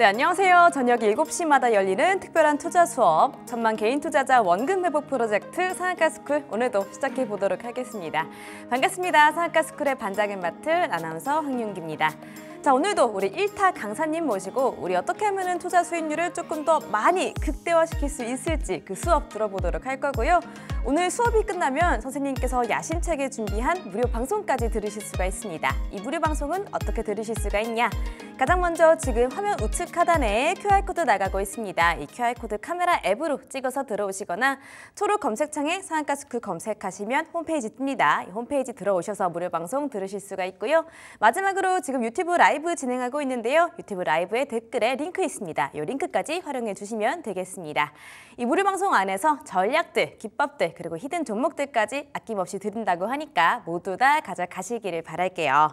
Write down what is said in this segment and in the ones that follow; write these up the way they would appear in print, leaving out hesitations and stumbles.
네, 안녕하세요. 저녁 7시마다 열리는 특별한 투자 수업, 천만 개인 투자자 원금 회복 프로젝트 상한가스쿨, 오늘도 시작해 보도록 하겠습니다. 반갑습니다. 상한가스쿨의 반장을 맡은 아나운서 황윤기입니다. 자, 오늘도 우리 1타 강사님 모시고 우리 어떻게 하면 투자 수익률을 조금 더 많이 극대화시킬 수 있을지 그 수업 들어보도록 할 거고요. 오늘 수업이 끝나면 선생님께서 야심차게 준비한 무료 방송까지 들으실 수가 있습니다. 이 무료 방송은 어떻게 들으실 수가 있냐? 가장 먼저 지금 화면 우측 하단에 QR코드 나가고 있습니다. 이 QR코드 카메라 앱으로 찍어서 들어오시거나 초록 검색창에 상한가스쿨 검색하시면 홈페이지 뜹니다. 이 홈페이지 들어오셔서 무료 방송 들으실 수가 있고요. 마지막으로 지금 유튜브 라이브 진행하고 있는데요. 유튜브 라이브에 댓글에 링크 있습니다. 이 링크까지 활용해 주시면 되겠습니다. 이 무료 방송 안에서 전략들, 기법들, 그리고 히든 종목들까지 아낌없이 드린다고 하니까 모두 다 가져가시기를 바랄게요.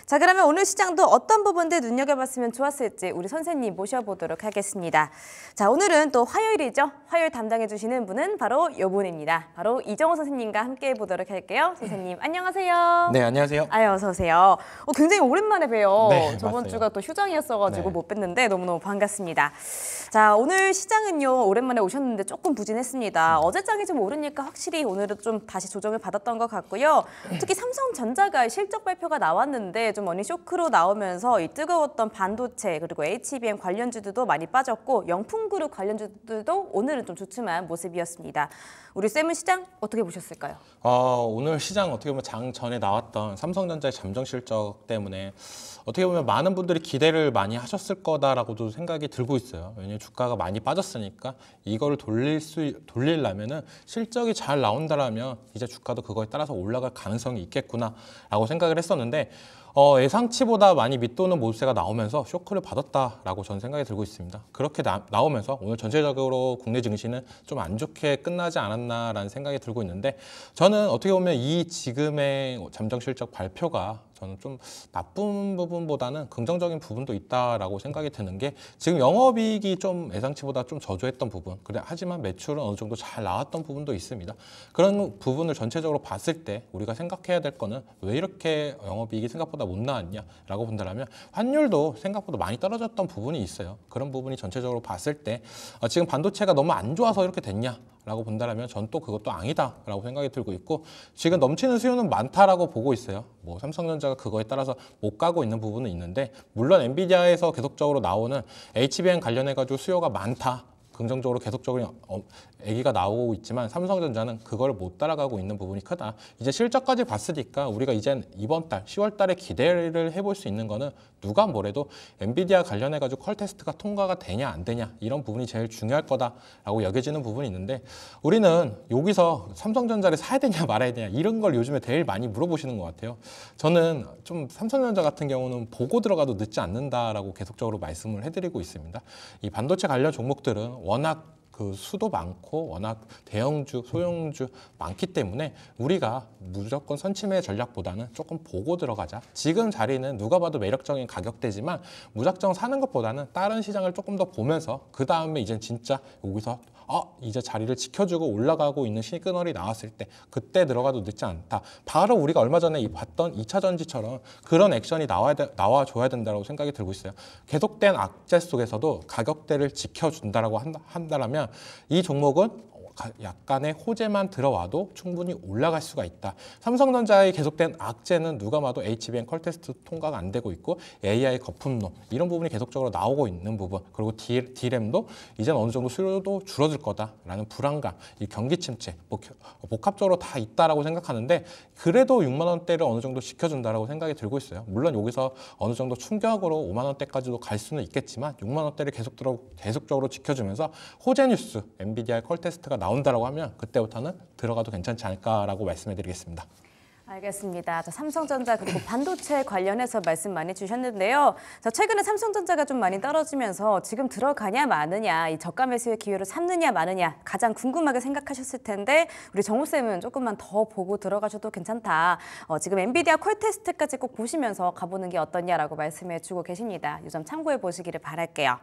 자, 그러면 오늘 시장도 어떤 부분들 눈여겨봤으면 좋았을지 우리 선생님 모셔보도록 하겠습니다. 자, 오늘은 또 화요일이죠. 화요일 담당해 주시는 분은 바로 이분입니다. 바로 이정호 선생님과 함께 해보도록 할게요. 선생님, 안녕하세요. 네, 안녕하세요. 아유, 어서 오세요. 굉장히 오랜만에 봬요. 네, 저번 맞아요. 주가 또 휴장이었어가지고 네. 못 뵀는데 너무너무 반갑습니다. 자, 오늘 시장은요, 오랜만에 오셨는데 조금 부진했습니다. 어제장이 좀 오르니까 확실히 오늘은 좀 다시 조정을 받았던 것 같고요. 특히 삼성전자가 실적 발표가 나왔는데 좀 어닝 쇼크로 나오면서 이 뜨거웠던 반도체 그리고 HBM 관련주들도 많이 빠졌고 영풍그룹 관련주들도 오늘은 좀 주춤한 모습이었습니다. 우리 쌤은 시장 어떻게 보셨을까요? 오늘 시장 어떻게 보면 장 전에 나왔던 삼성전자의 잠정 실적 때문에 어떻게 보면 많은 분들이 기대를 많이 하셨을 거다라고도 생각이 들고 있어요. 왜냐하면 주가가 많이 빠졌으니까 이거를 돌리려면은 실적이 잘 나온다라면 이제 주가도 그거에 따라서 올라갈 가능성이 있겠구나라고 생각을 했었는데 예상치보다 많이 밑도는 모습세가 나오면서 쇼크를 받았다라고 저는 생각이 들고 있습니다. 그렇게 나오면서 오늘 전체적으로 국내 증시는 좀 안 좋게 끝나지 않았나라는 생각이 들고 있는데 저는 어떻게 보면 이 지금의 잠정 실적 발표가 저는 좀 나쁜 부분보다는 긍정적인 부분도 있다라고 생각이 드는 게 지금 영업이익이 좀 예상치보다 좀 저조했던 부분 하지만 매출은 어느 정도 잘 나왔던 부분도 있습니다. 그런 부분을 전체적으로 봤을 때 우리가 생각해야 될 거는 왜 이렇게 영업이익이 생각보다 못 나왔냐라고 본다면 환율도 생각보다 많이 떨어졌던 부분이 있어요. 그런 부분이 전체적으로 봤을 때 지금 반도체가 너무 안 좋아서 이렇게 됐냐라고 본다면 전 또 그것도 아니다라고 생각이 들고 있고 지금 넘치는 수요는 많다라고 보고 있어요. 뭐 삼성전자가 그거에 따라서 못 가고 있는 부분은 있는데 물론 엔비디아에서 계속적으로 나오는 HBM 관련해가지고 수요가 많다. 긍정적으로 계속적으로 얘기가 나오고 있지만 삼성전자는 그걸 못 따라가고 있는 부분이 크다. 이제 실적까지 봤으니까 우리가 이제 이번 달 10월 달에 기대를 해볼 수 있는 거는 누가 뭐래도 엔비디아 관련해가지고 컬 테스트가 통과가 되냐 안 되냐 이런 부분이 제일 중요할 거다라고 여겨지는 부분이 있는데 우리는 여기서 삼성전자를 사야 되냐 말아야 되냐 이런 걸 요즘에 제일 많이 물어보시는 것 같아요. 저는 좀 삼성전자 같은 경우는 보고 들어가도 늦지 않는다라고 계속적으로 말씀을 해드리고 있습니다. 이 반도체 관련 종목들은 워낙 그 수도 많고 워낙 대형주, 소형주 많기 때문에 우리가 무조건 선침의 전략보다는 조금 보고 들어가자. 지금 자리는 누가 봐도 매력적인 가격대지만 무작정 사는 것보다는 다른 시장을 조금 더 보면서 그 다음에 이제 진짜 여기서 이제 자리를 지켜주고 올라가고 있는 시그널이 나왔을 때 그때 들어가도 늦지 않다. 바로 우리가 얼마 전에 봤던 2차 전지처럼 그런 액션이 나와줘야 된다고 생각이 들고 있어요. 계속된 악재 속에서도 가격대를 지켜준다라고 한다면 이 종목은 약간의 호재만 들어와도 충분히 올라갈 수가 있다. 삼성전자의 계속된 악재는 누가 봐도 HBM 컬 테스트 통과가 안 되고 있고 AI 거품론 이런 부분이 계속적으로 나오고 있는 부분 그리고 D램도 이제는 어느 정도 수요도 줄어들 거다라는 불안감, 이 경기 침체 복합적으로 다 있다라고 생각하는데 그래도 6만 원대를 어느 정도 지켜준다라고 생각이 들고 있어요. 물론 여기서 어느 정도 충격으로 5만 원대까지도 갈 수는 있겠지만 6만 원대를 계속적으로 지켜주면서 호재 뉴스, 엔비디아 컬 테스트가 나온다라고 하면 그때부터는 들어가도 괜찮지 않을까라고 말씀해드리겠습니다. 알겠습니다. 자, 삼성전자 그리고 반도체 관련해서 말씀 많이 주셨는데요. 자, 최근에 삼성전자가 좀 많이 떨어지면서 지금 들어가냐 마느냐, 이 저가 매수의 기회로 삼느냐 마느냐 가장 궁금하게 생각하셨을 텐데 우리 정우쌤은 조금만 더 보고 들어가셔도 괜찮다. 지금 엔비디아 콜 테스트까지 꼭 보시면서 가보는 게 어떠냐라고 말씀해 주고 계십니다. 이 점 참고해 보시기를 바랄게요.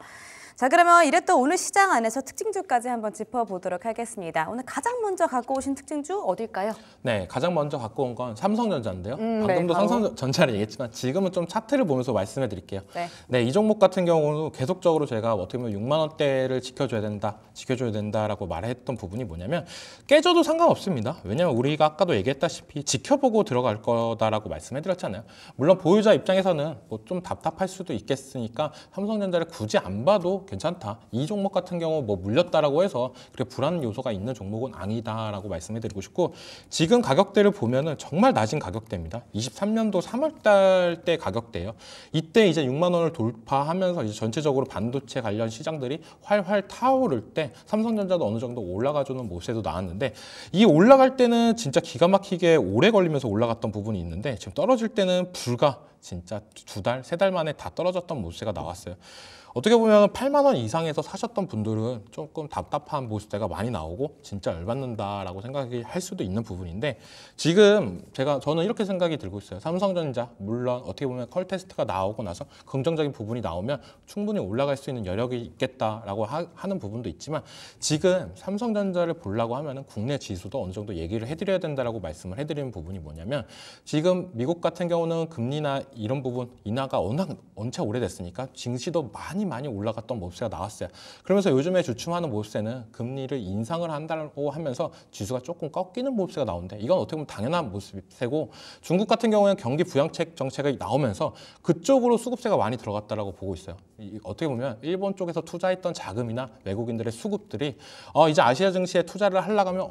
자, 그러면 이랬던 오늘 시장 안에서 특징주까지 한번 짚어보도록 하겠습니다. 오늘 가장 먼저 갖고 오신 특징주 어딜까요? 네, 가장 먼저 갖고 온 건 삼성전자인데요. 네, 방금도 바로. 삼성전자를 얘기했지만 지금은 좀 차트를 보면서 말씀해 드릴게요. 네. 네, 이 종목 같은 경우는 계속적으로 제가 어떻게 보면 6만 원대를 지켜줘야 된다라고 말했던 부분이 뭐냐면 깨져도 상관없습니다. 왜냐하면 우리가 아까도 얘기했다시피 지켜보고 들어갈 거다라고 말씀해 드렸잖아요. 물론 보유자 입장에서는 뭐 좀 답답할 수도 있겠으니까 삼성전자를 굳이 안 봐도 괜찮다. 이 종목 같은 경우 뭐 물렸다라고 해서 그렇게 불안 요소가 있는 종목은 아니다라고 말씀해 드리고 싶고, 지금 가격대를 보면은 정말 낮은 가격대입니다. 23년도 3월달 때 가격대예요. 이때 이제 6만 원을 돌파하면서 이제 전체적으로 반도체 관련 시장들이 활활 타오를 때 삼성전자도 어느 정도 올라가주는 모습도 나왔는데, 이 올라갈 때는 진짜 기가 막히게 오래 걸리면서 올라갔던 부분이 있는데 지금 떨어질 때는 불과 진짜 2달, 3달 만에 다 떨어졌던 모습가 나왔어요. 어떻게 보면 8만 원 이상에서 사셨던 분들은 조금 답답한 모습대가 많이 나오고 진짜 열받는다라고 생각이 할 수도 있는 부분인데, 지금 저는 이렇게 생각이 들고 있어요. 삼성전자 물론 어떻게 보면 컬 테스트가 나오고 나서 긍정적인 부분이 나오면 충분히 올라갈 수 있는 여력이 있겠다라고 하는 부분도 있지만, 지금 삼성전자를 보려고 하면은 국내 지수도 어느 정도 얘기를 해드려야 된다라고 말씀을 해드리는 부분이 뭐냐면, 지금 미국 같은 경우는 금리나 이런 부분 인하가 워낙 언제 오래됐으니까 증시도 많이 올라갔던 모습세가 나왔어요. 그러면서 요즘에 주춤하는 모습세는 금리를 인상을 한다고 하면서 지수가 조금 꺾이는 모습세가 나오는데, 이건 어떻게 보면 당연한 모습이고, 중국 같은 경우에는 경기 부양책 정책이 나오면서 그쪽으로 수급세가 많이 들어갔다라고 보고 있어요. 어떻게 보면 일본 쪽에서 투자했던 자금이나 외국인들의 수급들이 이제 아시아 증시에 투자를 하려고 하면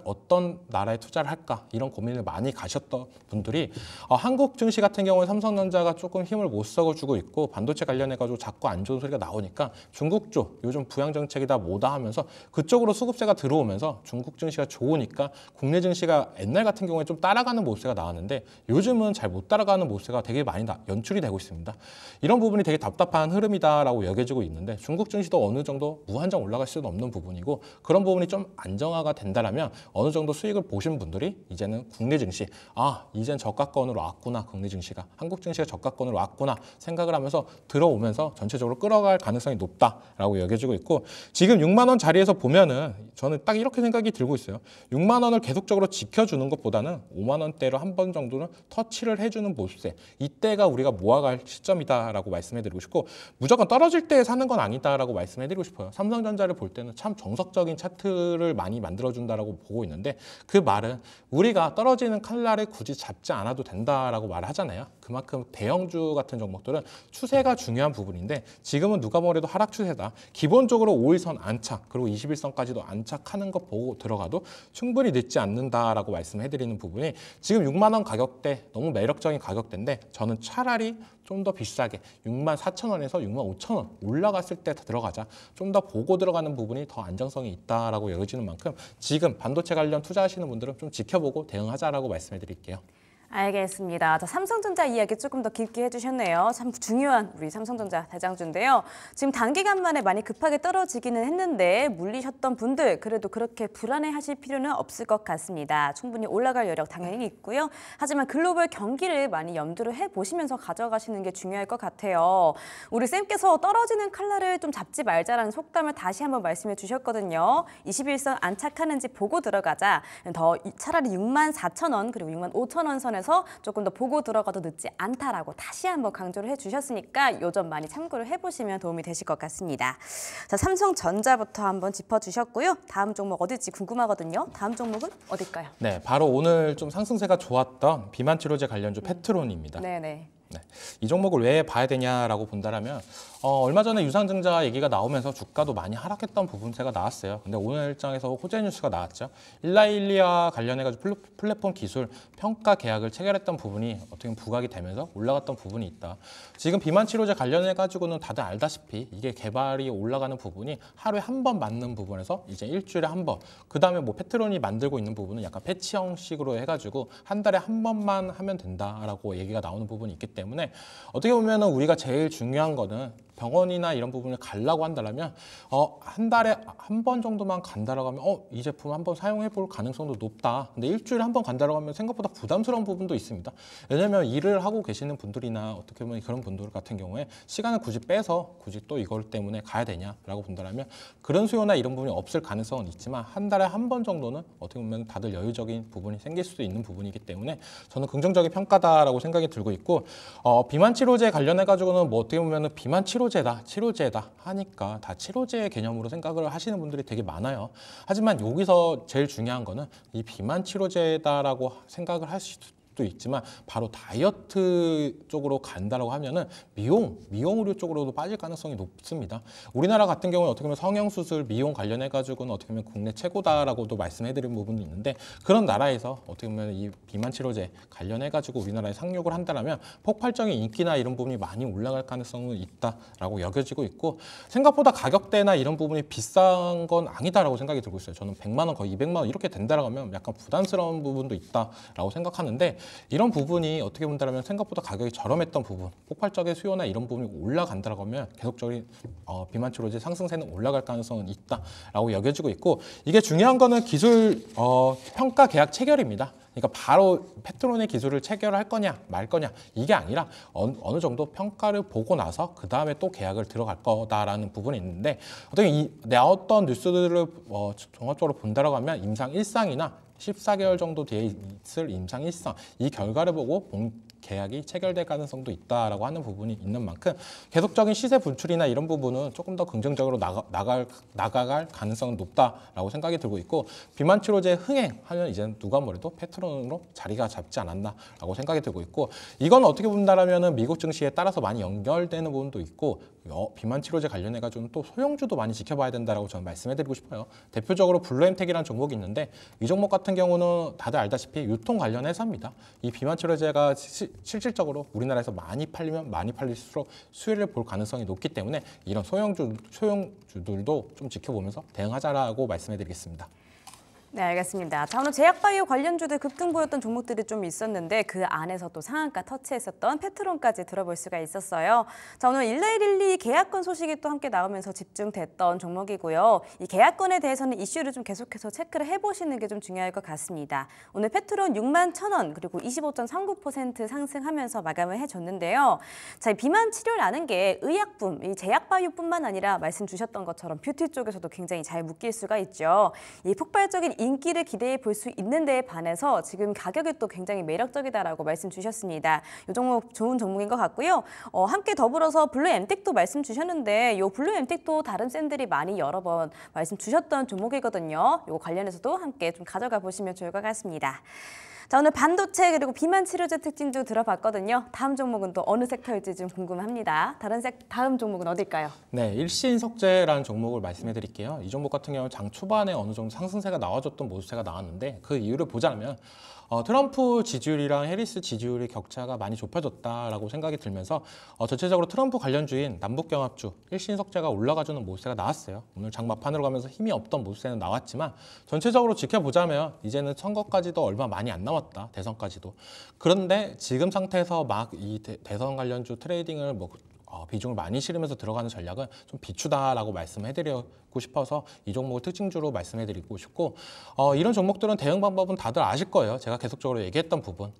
어떤 나라에 투자를 할까, 이런 고민을 많이 가셨던 분들이 한국 증시 같은 경우에 삼성전자가 조금 힘을 못 써주고 있고, 반도체 관련해가지고 자꾸 안 좋은 소리가 나오니까 중국 쪽 요즘 부양 정책이다 뭐다 하면서 그쪽으로 수급세가 들어오면서 중국 증시가 좋으니까 국내 증시가 옛날 같은 경우에 좀 따라가는 모습세가 나왔는데, 요즘은 잘 못 따라가는 모습세가 되게 많이 연출이 되고 있습니다. 이런 부분이 되게 답답한 흐름이다라고 여겨지고 있는데, 중국 증시도 어느 정도 무한정 올라갈 수는 없는 부분이고, 그런 부분이 좀 안정화가 된다라면 어느 정도 수익을 보신 분들이 이제는 국내 증시, 이젠 저가권으로 왔구나, 국내 증시가 한국 증시가 저가권으로 왔구나 생각을 하면서 들어오면서 전체적으로 끌어갈 가능성이 높다라고 여겨지고 있고, 지금 6만 원 자리에서 보면은 저는 딱 이렇게 생각이 들고 있어요. 6만 원을 계속적으로 지켜주는 것보다는 5만 원대로 한 번 정도는 터치를 해주는 모습세, 이때가 우리가 모아갈 시점이다라고 말씀해드리고 싶고, 무조건 떨어질 때 사는 건 아니다라고 말씀해드리고 싶어요. 삼성전자를 볼 때는 참 정석적인 차트를 많이 만들어준다라고 보고 있는데, 그 말은 우리가 떨어지는 칼날을 굳이 잡지 않아도 된다라고 말을 하잖아요. 그만큼 대형주 같은 종목들은 추세가 중요한 부분인데, 지금은 누가 뭐래도 하락 추세다. 기본적으로 5일선 안착, 그리고 21선까지도 안착하는 거 보고 들어가도 충분히 늦지 않는다라고 말씀해드리는 부분이, 지금 6만 원 가격대 너무 매력적인 가격대인데, 저는 차라리 좀 더 비싸게 6만 4천 원에서 6만 5천 원 올라갔을 때 들어가자, 좀 더 보고 들어가는 부분이 더 안정성이 있다라고 여겨지는 만큼 지금 반도체 관련 투자하시는 분들은 좀 지켜보고 대응하자라고 말씀해드릴게요. 알겠습니다. 자, 삼성전자 이야기 조금 더 깊게 해주셨네요. 참 중요한 우리 삼성전자 대장주인데요. 지금 단기간 만에 많이 급하게 떨어지기는 했는데 물리셨던 분들 그래도 그렇게 불안해하실 필요는 없을 것 같습니다. 충분히 올라갈 여력 당연히 있고요. 하지만 글로벌 경기를 많이 염두를 해보시면서 가져가시는 게 중요할 것 같아요. 우리 쌤께서 떨어지는 칼날을 좀 잡지 말자라는 속담을 다시 한번 말씀해 주셨거든요. 21선 안착하는지 보고 들어가자. 더 차라리 6만 4천 원 그리고 6만 5천 원 선에서 조금 더 보고 들어가도 늦지 않다라고 다시 한번 강조를 해주셨으니까 요 점 많이 참고를 해보시면 도움이 되실 것 같습니다. 자, 삼성전자부터 한번 짚어주셨고요. 다음 종목 어딜지 궁금하거든요. 다음 종목은 어딜까요? 네, 바로 오늘 좀 상승세가 좋았던 비만 치료제 관련주 페트론입니다. 네네. 네, 이 종목을 왜 봐야 되냐라고 본다라면 얼마 전에 유상증자 얘기가 나오면서 주가도 많이 하락했던 부분세가 나왔어요. 근데 오늘 일정에서 호재 뉴스가 나왔죠. 일라일리아 관련해가지고 플랫폼 기술 평가 계약을 체결했던 부분이 어떻게 보면 부각이 되면서 올라갔던 부분이 있다. 지금 비만 치료제 관련해가지고는 다들 알다시피 이게 개발이 올라가는 부분이 하루에 한 번 맞는 부분에서 이제 일주일에 한 번, 그 다음에 뭐 페트론이 만들고 있는 부분은 약간 패치 형식으로 해가지고 한 달에 한 번만 하면 된다라고 얘기가 나오는 부분이 있기 때문에, 어떻게 보면은 우리가 제일 중요한 거는 병원이나 이런 부분을 가려고 한다면 한 달에 한 번 정도만 간다라고 하면 이 제품 한번 사용해 볼 가능성도 높다. 근데 일주일에 한 번 간다라고 하면 생각보다 부담스러운 부분도 있습니다. 왜냐하면 일을 하고 계시는 분들이나 어떻게 보면 그런 분들 같은 경우에 시간을 굳이 빼서 굳이 또 이걸 때문에 가야 되냐라고 본다면 그런 수요나 이런 부분이 없을 가능성은 있지만 한 달에 한 번 정도는 어떻게 보면 다들 여유적인 부분이 생길 수도 있는 부분이기 때문에 저는 긍정적인 평가다라고 생각이 들고 있고 비만 치료제 관련해 가지고는 뭐 어떻게 보면 비만 치료제다 하니까 다 치료제 개념으로 생각을 하시는 분들이 되게 많아요. 하지만 여기서 제일 중요한 거는 이 비만 치료제다라고 생각을 할 수도 있지만 바로 다이어트 쪽으로 간다라고 하면은 미용 의료 쪽으로도 빠질 가능성이 높습니다. 우리나라 같은 경우는 어떻게 보면 성형수술, 미용 관련해 가지고는 어떻게 보면 국내 최고다라고도 말씀해드린 부분이 있는데 그런 나라에서 어떻게 보면 이 비만 치료제 관련해 가지고 우리나라에 상용을 한다면 폭발적인 인기나 이런 부분이 많이 올라갈 가능성은 있다라고 여겨지고 있고 생각보다 가격대나 이런 부분이 비싼 건 아니다라고 생각이 들고 있어요. 저는 100만 원 거의 200만 원 이렇게 된다라고 하면 약간 부담스러운 부분도 있다라고 생각하는데 이런 부분이 어떻게 본다면 생각보다 가격이 저렴했던 부분, 폭발적인 수요나 이런 부분이 올라간다고 하면 계속적인 비만 치료제 상승세는 올라갈 가능성은 있다라고 여겨지고 있고 이게 중요한 거는 기술 평가 계약 체결입니다. 그러니까 바로 페트론의 기술을 체결할 거냐 말 거냐 이게 아니라 어느 정도 평가를 보고 나서 그 다음에 또 계약을 들어갈 거다라는 부분이 있는데 어떻게 나왔던 뉴스들을 종합적으로 본다라고 하면 임상 1상이나 14개월 정도 뒤에 있을 임상 1상 이 결과를 보고 계약이 체결될 가능성도 있다라고 하는 부분이 있는 만큼 계속적인 시세 분출이나 이런 부분은 조금 더 긍정적으로 나가갈 가능성은 높다라고 생각이 들고 있고 비만 치료제 흥행하면 이제는 누가 뭐래도 페트론으로 자리가 잡지 않았나라고 생각이 들고 있고 이건 어떻게 본다라면은 미국 증시에 따라서 많이 연결되는 부분도 있고 비만 치료제 관련해 가지고는 또 소형주도 많이 지켜봐야 된다라고 저는 말씀해드리고 싶어요. 대표적으로 블루엠텍이라는 종목이 있는데 이 종목 같은 경우는 다들 알다시피 유통 관련 회사입니다. 이 비만 치료제가 실질적으로 우리나라에서 많이 팔리면 많이 팔릴수록 수혜를 볼 가능성이 높기 때문에 이런 소형주들도 좀 지켜보면서 대응하자라고 말씀해드리겠습니다. 네, 알겠습니다. 자, 오늘 제약바이오 관련주들 급등 보였던 종목들이 좀 있었는데 그 안에서 또 상한가 터치했었던 페트론까지 들어볼 수가 있었어요. 자, 오늘 1112 계약권 소식이 또 함께 나오면서 집중됐던 종목이고요. 이 계약권에 대해서는 이슈를 좀 계속해서 체크를 해보시는 게 좀 중요할 것 같습니다. 오늘 페트론 6만 1,000원 그리고 25.39% 상승하면서 마감을 해줬는데요. 자, 이 비만 치료라는 게 의약품, 이 제약바이오뿐만 아니라 말씀 주셨던 것처럼 뷰티 쪽에서도 굉장히 잘 묶일 수가 있죠. 이 폭발적인 인기를 기대해 볼 수 있는 데에 반해서 지금 가격이 또 굉장히 매력적이다라고 말씀 주셨습니다. 이 종목 좋은 종목인 것 같고요. 함께 더불어서 블루엠텍도 말씀 주셨는데 이 블루엠텍도 다른 쌤들이 많이 여러 번 말씀 주셨던 종목이거든요. 이거 관련해서도 함께 좀 가져가 보시면 좋을 것 같습니다. 자, 오늘 반도체 그리고 비만 치료제 특징도 들어봤거든요. 다음 종목은 또 어느 섹터일지 좀 궁금합니다. 다음 종목은 어딜까요? 네, 일신석재라는 종목을 말씀해 드릴게요. 이 종목 같은 경우는 장 초반에 어느 정도 상승세가 나와줬던 모습세가 나왔는데 그 이유를 보자면 트럼프 지지율이랑 해리스 지지율의 격차가 많이 좁혀졌다라고 생각이 들면서 전체적으로 트럼프 관련주인 남북경합주 일신석재가 올라가주는 모습세가 나왔어요. 오늘 장 막판으로 가면서 힘이 없던 모습세는 나왔지만 전체적으로 지켜보자면 이제는 선거까지도 얼마 많이 안 남았다. 대선까지도. 그런데 지금 상태에서 막 이 대선 관련주 트레이딩을 비중을 많이 실으면서 들어가는 전략은 좀 비추다라고 말씀해드리고 싶어서 이 종목을 특징주로 말씀해드리고 싶고 이런 종목들은 대응 방법은 다들 아실 거예요. 제가 계속적으로 얘기했던 부분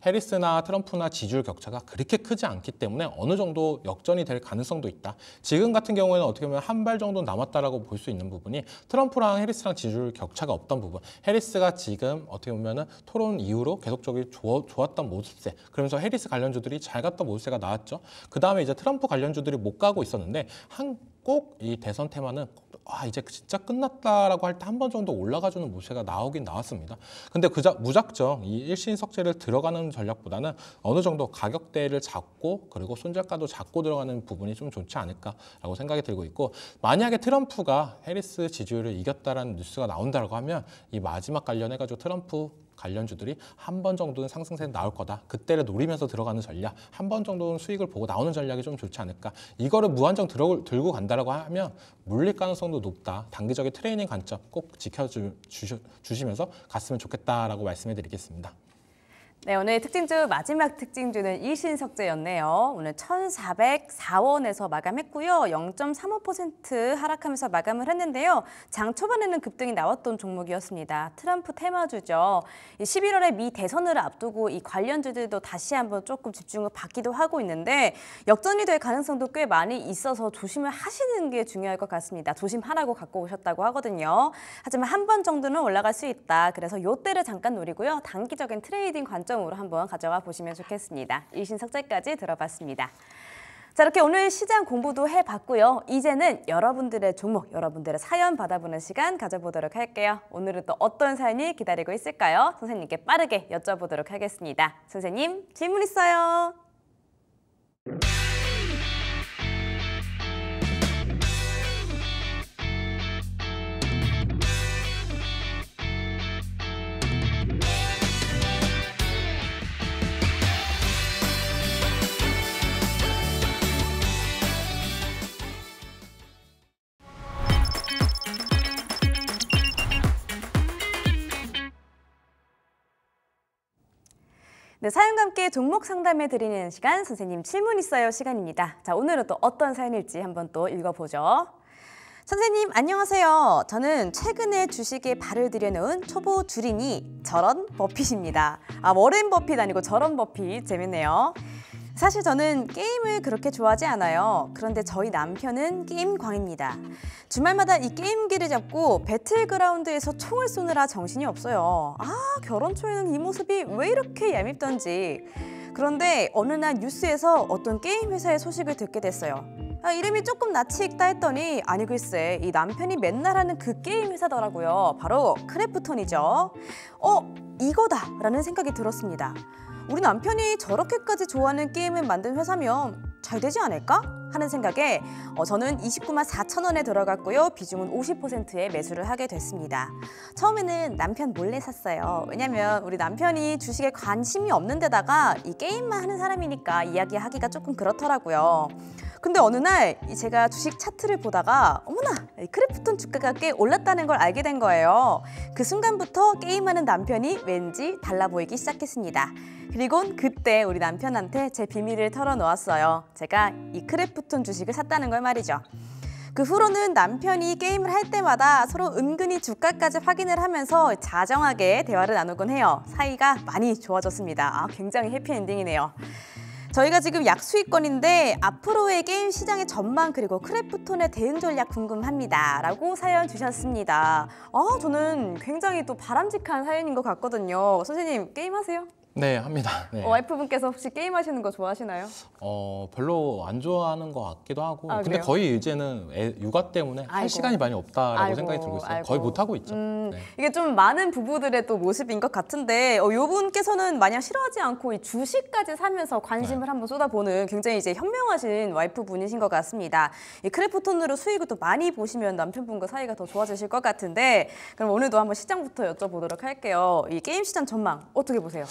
해리스나 트럼프나 지지율 격차가 그렇게 크지 않기 때문에 어느 정도 역전이 될 가능성도 있다. 지금 같은 경우에는 어떻게 보면 한 발 정도 남았다라고 볼 수 있는 부분이 트럼프랑 해리스랑 지지율 격차가 없던 부분 해리스가 지금 어떻게 보면은 토론 이후로 계속적으로 좋았던 모습세 그러면서 해리스 관련주들이 잘 갔던 모습세가 나왔죠. 그 다음에 이제 트럼프 관련주들이 못 가고 있었는데 꼭 이 대선 테마는 이제 진짜 끝났다라고 할 때 한 번 정도 올라가주는 모습가 나오긴 나왔습니다. 근데 무작정 이 일신석재를 들어가는 전략보다는 어느 정도 가격대를 잡고 그리고 손절가도 잡고 들어가는 부분이 좀 좋지 않을까라고 생각이 들고 있고 만약에 트럼프가 해리스 지지율을 이겼다라는 뉴스가 나온다고 하면 이 마지막 관련해가지고 트럼프 관련주들이 한 번 정도는 상승세는 나올 거다. 그때를 노리면서 들어가는 전략, 한 번 정도는 수익을 보고 나오는 전략이 좀 좋지 않을까. 이거를 무한정 들고 간다라고 하면 물릴 가능성도 높다. 단기적인 트레이닝 관점 꼭 지켜주시면서 갔으면 좋겠다라고 말씀해 드리겠습니다. 네, 오늘 특징주 마지막 특징주는 일신석재였네요. 오늘 1,404원에서 마감했고요. 0.35% 하락하면서 마감을 했는데요. 장 초반에는 급등이 나왔던 종목이었습니다. 트럼프 테마주죠. 11월에 미 대선을 앞두고 이 관련주들도 다시 한번 조금 집중을 받기도 하고 있는데 역전이 될 가능성도 꽤 많이 있어서 조심을 하시는 게 중요할 것 같습니다. 조심하라고 갖고 오셨다고 하거든요. 하지만 한 번 정도는 올라갈 수 있다. 그래서 이때를 잠깐 노리고요. 단기적인 트레이딩 관점으로 한번 가져가 보시면 좋겠습니다. 일신석재까지 들어봤습니다. 자, 이렇게 오늘 시장 공부도 해봤고요. 이제는 여러분들의 종목, 여러분들의 사연 받아보는 시간 가져보도록 할게요. 오늘은 또 어떤 사연이 기다리고 있을까요? 선생님께 빠르게 여쭤보도록 하겠습니다. 선생님, 질문 있어요. 네, 사연과 함께 종목 상담해 드리는 시간, 선생님 질문 있어요 시간입니다. 자, 오늘은 또 어떤 사연일지 한번 또 읽어보죠. 선생님 안녕하세요. 저는 최근에 주식에 발을 들여놓은 초보 주린이 저런 버핏입니다. 아, 워렌 버핏 아니고 저런 버핏, 재밌네요. 사실 저는 게임을 그렇게 좋아하지 않아요. 그런데 저희 남편은 게임광입니다. 주말마다 이 게임기를 잡고 배틀그라운드에서 총을 쏘느라 정신이 없어요. 아, 결혼 초에는 이 모습이 왜 이렇게 얄밉던지. 그런데 어느 날 뉴스에서 어떤 게임 회사의 소식을 듣게 됐어요. 아, 이름이 조금 낯이 익다 했더니 아니 글쎄 이 남편이 맨날 하는 그 게임 회사더라고요. 바로 크래프톤이죠. 이거다 라는 생각이 들었습니다. 우리 남편이 저렇게까지 좋아하는 게임을 만든 회사면 잘 되지 않을까? 하는 생각에 저는 29만 4천 원에 들어갔고요. 비중은 50%에 매수를 하게 됐습니다. 처음에는 남편 몰래 샀어요. 왜냐면 우리 남편이 주식에 관심이 없는 데다가 이 게임만 하는 사람이니까 이야기하기가 조금 그렇더라고요. 근데 어느 날 제가 주식 차트를 보다가 어머나 크래프톤 주가가 꽤 올랐다는 걸 알게 된 거예요. 그 순간부터 게임하는 남편이 왠지 달라 보이기 시작했습니다. 그리고 그때 우리 남편한테 제 비밀을 털어놓았어요. 제가 이 크래프톤 주식을 샀다는 걸 말이죠. 그 후로는 남편이 게임을 할 때마다 서로 은근히 주가까지 확인을 하면서 자정하게 대화를 나누곤 해요. 사이가 많이 좋아졌습니다. 아, 굉장히 해피엔딩이네요. 저희가 지금 약수익권인데 앞으로의 게임 시장의 전망 그리고 크래프톤의 대응 전략 궁금합니다. 라고 사연 주셨습니다. 저는 굉장히 또 바람직한 사연인 것 같거든요. 선생님 게임하세요? 네, 합니다. 네. 와이프분께서 혹시 게임하시는 거 좋아하시나요? 별로 안 좋아하는 것 같기도 하고. 근데 그래요? 거의 이제는 육아 때문에 할 시간이 많이 없다라고 생각이 들고 있어요. 거의 못 하고 있죠. 네. 이게 좀 많은 부부들의 또 모습인 것 같은데 요분께서는 마냥 싫어하지 않고 이 주식까지 사면서 관심을 한번 쏟아보는 굉장히 이제 현명하신 와이프분이신 것 같습니다. 이 크래프톤으로 수익을 또 많이 보시면 남편분과 사이가 더 좋아지실 것 같은데 그럼 오늘도 한번 시장부터 여쭤보도록 할게요. 이 게임 시장 전망 어떻게 보세요?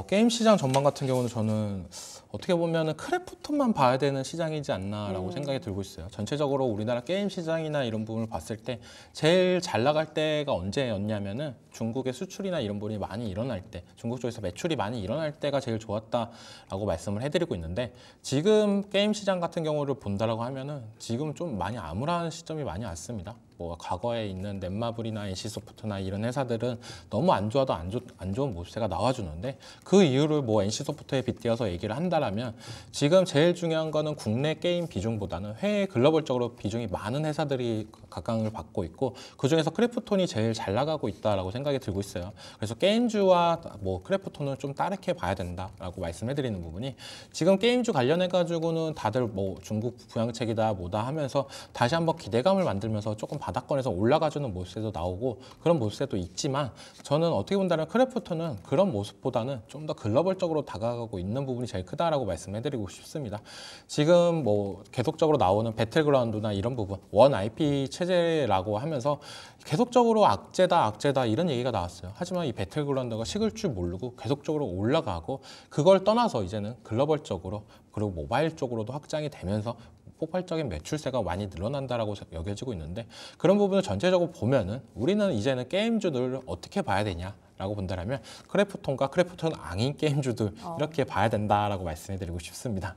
게임 시장 전망 같은 경우는 저는 어떻게 보면 크래프톤만 봐야 되는 시장이지 않나라고 생각이 들고 있어요. 전체적으로 우리나라 게임 시장이나 이런 부분을 봤을 때 제일 잘 나갈 때가 언제였냐면은 중국의 수출이나 이런 부분이 많이 일어날 때, 중국 쪽에서 매출이 많이 일어날 때가 제일 좋았다라고 말씀을 해드리고 있는데 지금 게임 시장 같은 경우를 본다라고 하면은 지금 좀 많이 암울한 시점이 많이 왔습니다. 뭐 과거에 있는 넷마블이나 NC소프트나 이런 회사들은 너무 안 좋아도 안 좋은 모습세가 나와주는데 그 이유를 뭐 NC소프트에 빗대어서 얘기를 한다라면 지금 제일 중요한 거는 국내 게임 비중보다는 해외 글로벌적으로 비중이 많은 회사들이 각광을 받고 있고 그중에서 크래프톤이 제일 잘 나가고 있다라고 생각이 들고 있어요. 그래서 게임주와 뭐 크래프톤을 좀 따르게 봐야 된다라고 말씀해드리는 부분이 지금 게임주 관련해 가지고는 다들 뭐 중국 부양책이다 뭐다 하면서 다시 한번 기대감을 만들면서 조금 바닥권에서 올라가주는 모습도 나오고 그런 모습도 있지만 저는 어떻게 본다면 크래프톤은 그런 모습보다는 좀 더 글로벌적으로 다가가고 있는 부분이 제일 크다라고 말씀해드리고 싶습니다. 지금 뭐 계속적으로 나오는 배틀그라운드나 이런 부분 원 IP 체제라고 하면서 계속적으로 악재다 이런 얘기가 나왔어요. 하지만 이 배틀그라운드가 식을 줄 모르고 계속적으로 올라가고 그걸 떠나서 이제는 글로벌적으로 그리고 모바일 쪽으로도 확장이 되면서 폭발적인 매출세가 많이 늘어난다라고 여겨지고 있는데 그런 부분을 전체적으로 보면은 우리는 이제는 게임주들을 어떻게 봐야 되냐 게임주라고 본다면 크래프톤과 크래프톤 아닌 게임주들 이렇게 봐야 된다라고 말씀해드리고 싶습니다.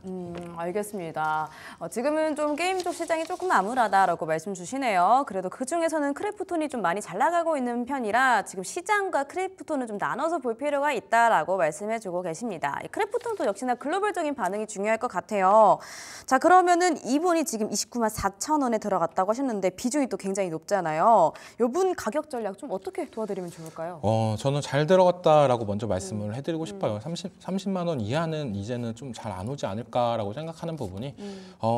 알겠습니다. 지금은 좀 게임 쪽 시장이 조금 암울하다라고 말씀 주시네요. 그래도 그 중에서는 크래프톤이 좀 많이 잘 나가고 있는 편이라 지금 시장과 크래프톤을 좀 나눠서 볼 필요가 있다라고 말씀해주고 계십니다. 이 크래프톤도 역시나 글로벌적인 반응이 중요할 것 같아요. 자, 그러면은 이분이 지금 29만 4천 원에 들어갔다고 하셨는데 비중이 또 굉장히 높잖아요. 이분 가격 전략 좀 어떻게 도와드리면 좋을까요? 저는 잘 들어갔다라고 먼저 말씀을 해드리고 싶어요. 30만 원 이하는 이제는 좀 잘 안 오지 않을까라고 생각하는 부분이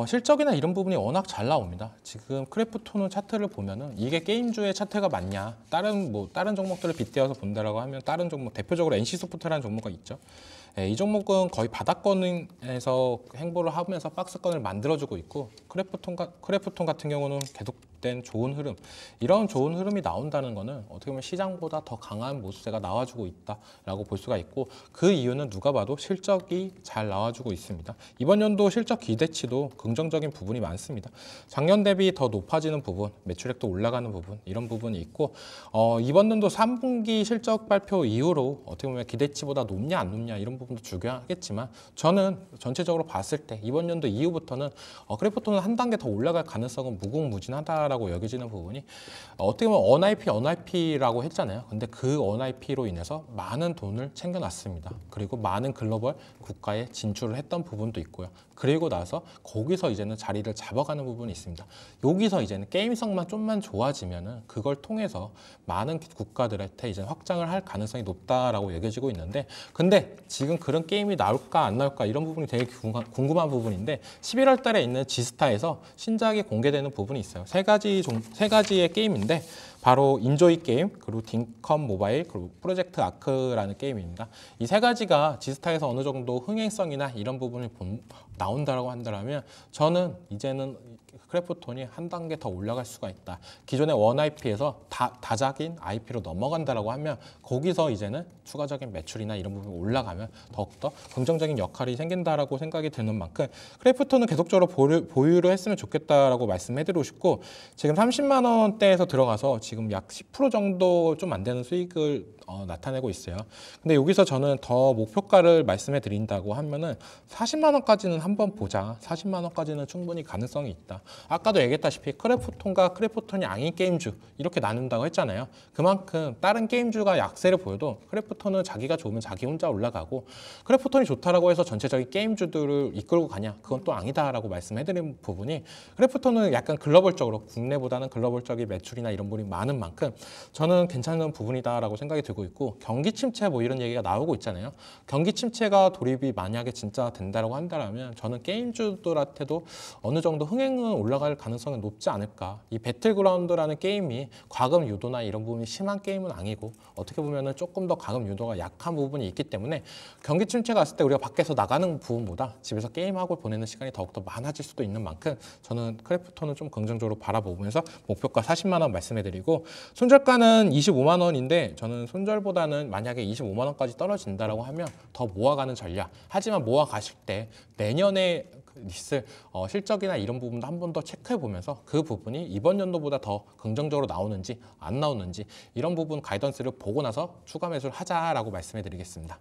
실적이나 이런 부분이 워낙 잘 나옵니다. 지금 크래프톤은 차트를 보면은 이게 게임주의 차트가 맞냐? 다른 종목들을 빗대어서 본다라고 하면 다른 종목 대표적으로 NC소프트라는 종목가 있죠. 네, 이 종목은 거의 바닥권에서 행보를 하면서 박스권을 만들어주고 있고 크래프톤 같은 경우는 계속된 좋은 흐름, 이런 좋은 흐름이 나온다는 거는 어떻게 보면 시장보다 더 강한 모습세가 나와주고 있다라고 볼 수가 있고 그 이유는 누가 봐도 실적이 잘 나와주고 있습니다. 이번 연도 실적 기대치도 긍정적인 부분이 많습니다. 작년 대비 더 높아지는 부분, 매출액도 올라가는 부분, 이런 부분이 있고 이번 연도 3분기 실적 발표 이후로 어떻게 보면 기대치보다 높냐 안 높냐 이런 부분도 중요하겠지만 저는 전체적으로 봤을 때 이번 연도 이후부터는 크래프톤은 한 단계 더 올라갈 가능성은 무궁무진하다라고 여겨지는 부분이 어떻게 보면 언IP라고 했잖아요. 근데 그 언IP로 인해서 많은 돈을 챙겨놨습니다. 그리고 많은 글로벌 국가에 진출을 했던 부분도 있고요. 그리고 나서 거기서 이제는 자리를 잡아가는 부분이 있습니다. 여기서 이제는 게임성만 좀만 좋아지면은 그걸 통해서 많은 국가들한테 이제 확장을 할 가능성이 높다라고 여겨지고 있는데 근데 지금 그런 게임이 나올까 안 나올까 이런 부분이 되게 궁금한 부분인데 11월 달에 있는 지스타에서 신작이 공개되는 부분이 있어요. 세 가지의 게임인데 바로 인조이 게임, 그리고 딩컴 모바일, 그리고 프로젝트 아크라는 게임입니다. 이 세 가지가 지스타에서 어느 정도 흥행성이나 이런 부분이 나온다라고 한다면 저는 이제는 크래프톤이 한 단계 더 올라갈 수가 있다. 기존의 원 IP에서 다작인 IP로 넘어간다라고 하면 거기서 이제는 추가적인 매출이나 이런 부분이 올라가면 더욱더 긍정적인 역할이 생긴다라고 생각이 드는 만큼 크래프톤은 계속적으로 보유를 했으면 좋겠다라고 말씀해드리고 싶고 지금 30만 원대에서 들어가서 지금 약 10% 정도 좀 안 되는 수익을 나타내고 있어요. 근데 여기서 저는 더 목표가를 말씀해 드린다고 하면은 40만 원까지는 한번 보자. 40만 원까지는 충분히 가능성이 있다. 아까도 얘기했다시피 크래프톤과 크래프톤이 아닌 게임주 이렇게 나눈다고 했잖아요. 그만큼 다른 게임주가 약세를 보여도 크래프톤은 자기가 좋으면 자기 혼자 올라가고 크래프톤이 좋다라고 해서 전체적인 게임주들을 이끌고 가냐? 그건 또 아니다라고 말씀해드린 부분이 크래프톤은 약간 글로벌적으로 국내보다는 글로벌적인 매출이나 이런 부분이 많은 만큼 저는 괜찮은 부분이다라고 생각이 들고 있고 경기 침체 뭐 이런 얘기가 나오고 있잖아요. 경기 침체가 돌입이 만약에 진짜 된다라고 한다면 저는 게임주들한테도 어느 정도 흥행은 올라갈 가능성이 높지 않을까. 이 배틀그라운드라는 게임이 과금 유도나 이런 부분이 심한 게임은 아니고 어떻게 보면은 조금 더 과금 유도가 약한 부분이 있기 때문에 경기 침체가 왔을 때 우리가 밖에서 나가는 부분보다 집에서 게임하고 보내는 시간이 더욱더 많아질 수도 있는 만큼 저는 크래프톤을 좀 긍정적으로 바라보면서 목표가 40만 원 말씀해드리고 손절가는 25만 원인데 저는 손절보다는 만약에 25만 원까지 떨어진다라고 하면 더 모아가는 전략. 하지만 모아가실 때 내년에 있을 실적이나 이런 부분도 한 번 더 체크해 보면서 그 부분이 이번 연도보다 더 긍정적으로 나오는지 안 나오는지 이런 부분 가이던스를 보고 나서 추가 매수를 하자라고 말씀해 드리겠습니다.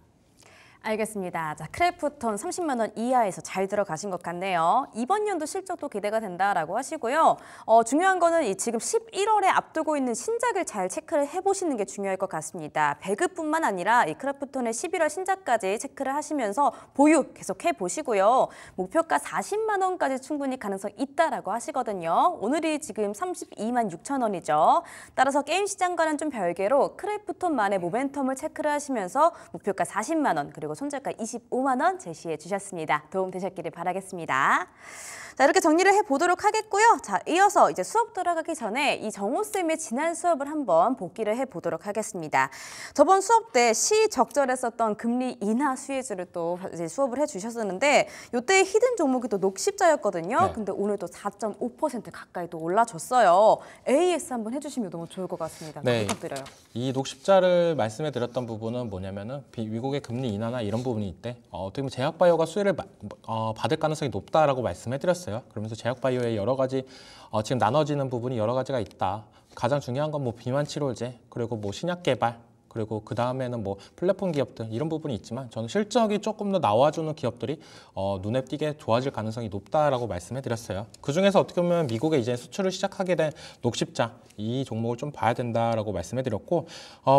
알겠습니다. 자, 크래프톤 30만 원 이하에서 잘 들어가신 것 같네요. 이번 연도 실적도 기대가 된다라고 하시고요. 중요한 거는 지금 11월에 앞두고 있는 신작을 잘 체크를 해보시는 게 중요할 것 같습니다. 배급뿐만 아니라 이 크래프톤의 11월 신작까지 체크를 하시면서 보유 계속 해보시고요. 목표가 40만 원까지 충분히 가능성 있다라고 하시거든요. 오늘이 지금 32만 6천 원이죠. 따라서 게임 시장과는 좀 별개로 크래프톤만의 모멘텀을 체크를 하시면서 목표가 40만 원 그리고 손절가 25만 원 제시해 주셨습니다. 도움 되셨기를 바라겠습니다. 자, 이렇게 정리를 해보도록 하겠고요. 자, 이어서 이제 수업 들어가기 전에 이 정호쌤의 지난 수업을 한번 복기를 해보도록 하겠습니다. 저번 수업 때 시적절했었던 금리 인하 수혜주를 또 이제 수업을 해주셨었는데 이때 히든 종목이 또 녹십자였거든요. 네. 근데 오늘 또 4.5% 가까이 또 올라줬어요. AS 한번 해주시면 너무 좋을 것 같습니다. 네. 부탁드려요. 이 녹십자를 말씀해 드렸던 부분은 뭐냐면은 미국의 금리 인하나 이런 부분이 있대. 어떻게 보면 제약바이오가 수혜를 받을 가능성이 높다라고 말씀해 드렸어요. 그러면서 제약바이오의 여러 가지 지금 나눠지는 부분이 여러 가지가 있다. 가장 중요한 건 뭐 비만 치료제 그리고 뭐 신약 개발 그리고 그 다음에는 뭐 플랫폼 기업들 이런 부분이 있지만 저는 실적이 조금 더 나와주는 기업들이 눈에 띄게 좋아질 가능성이 높다라고 말씀해드렸어요. 그 중에서 어떻게 보면 미국에 이제 수출을 시작하게 된 녹십자 이 종목을 좀 봐야 된다라고 말씀해드렸고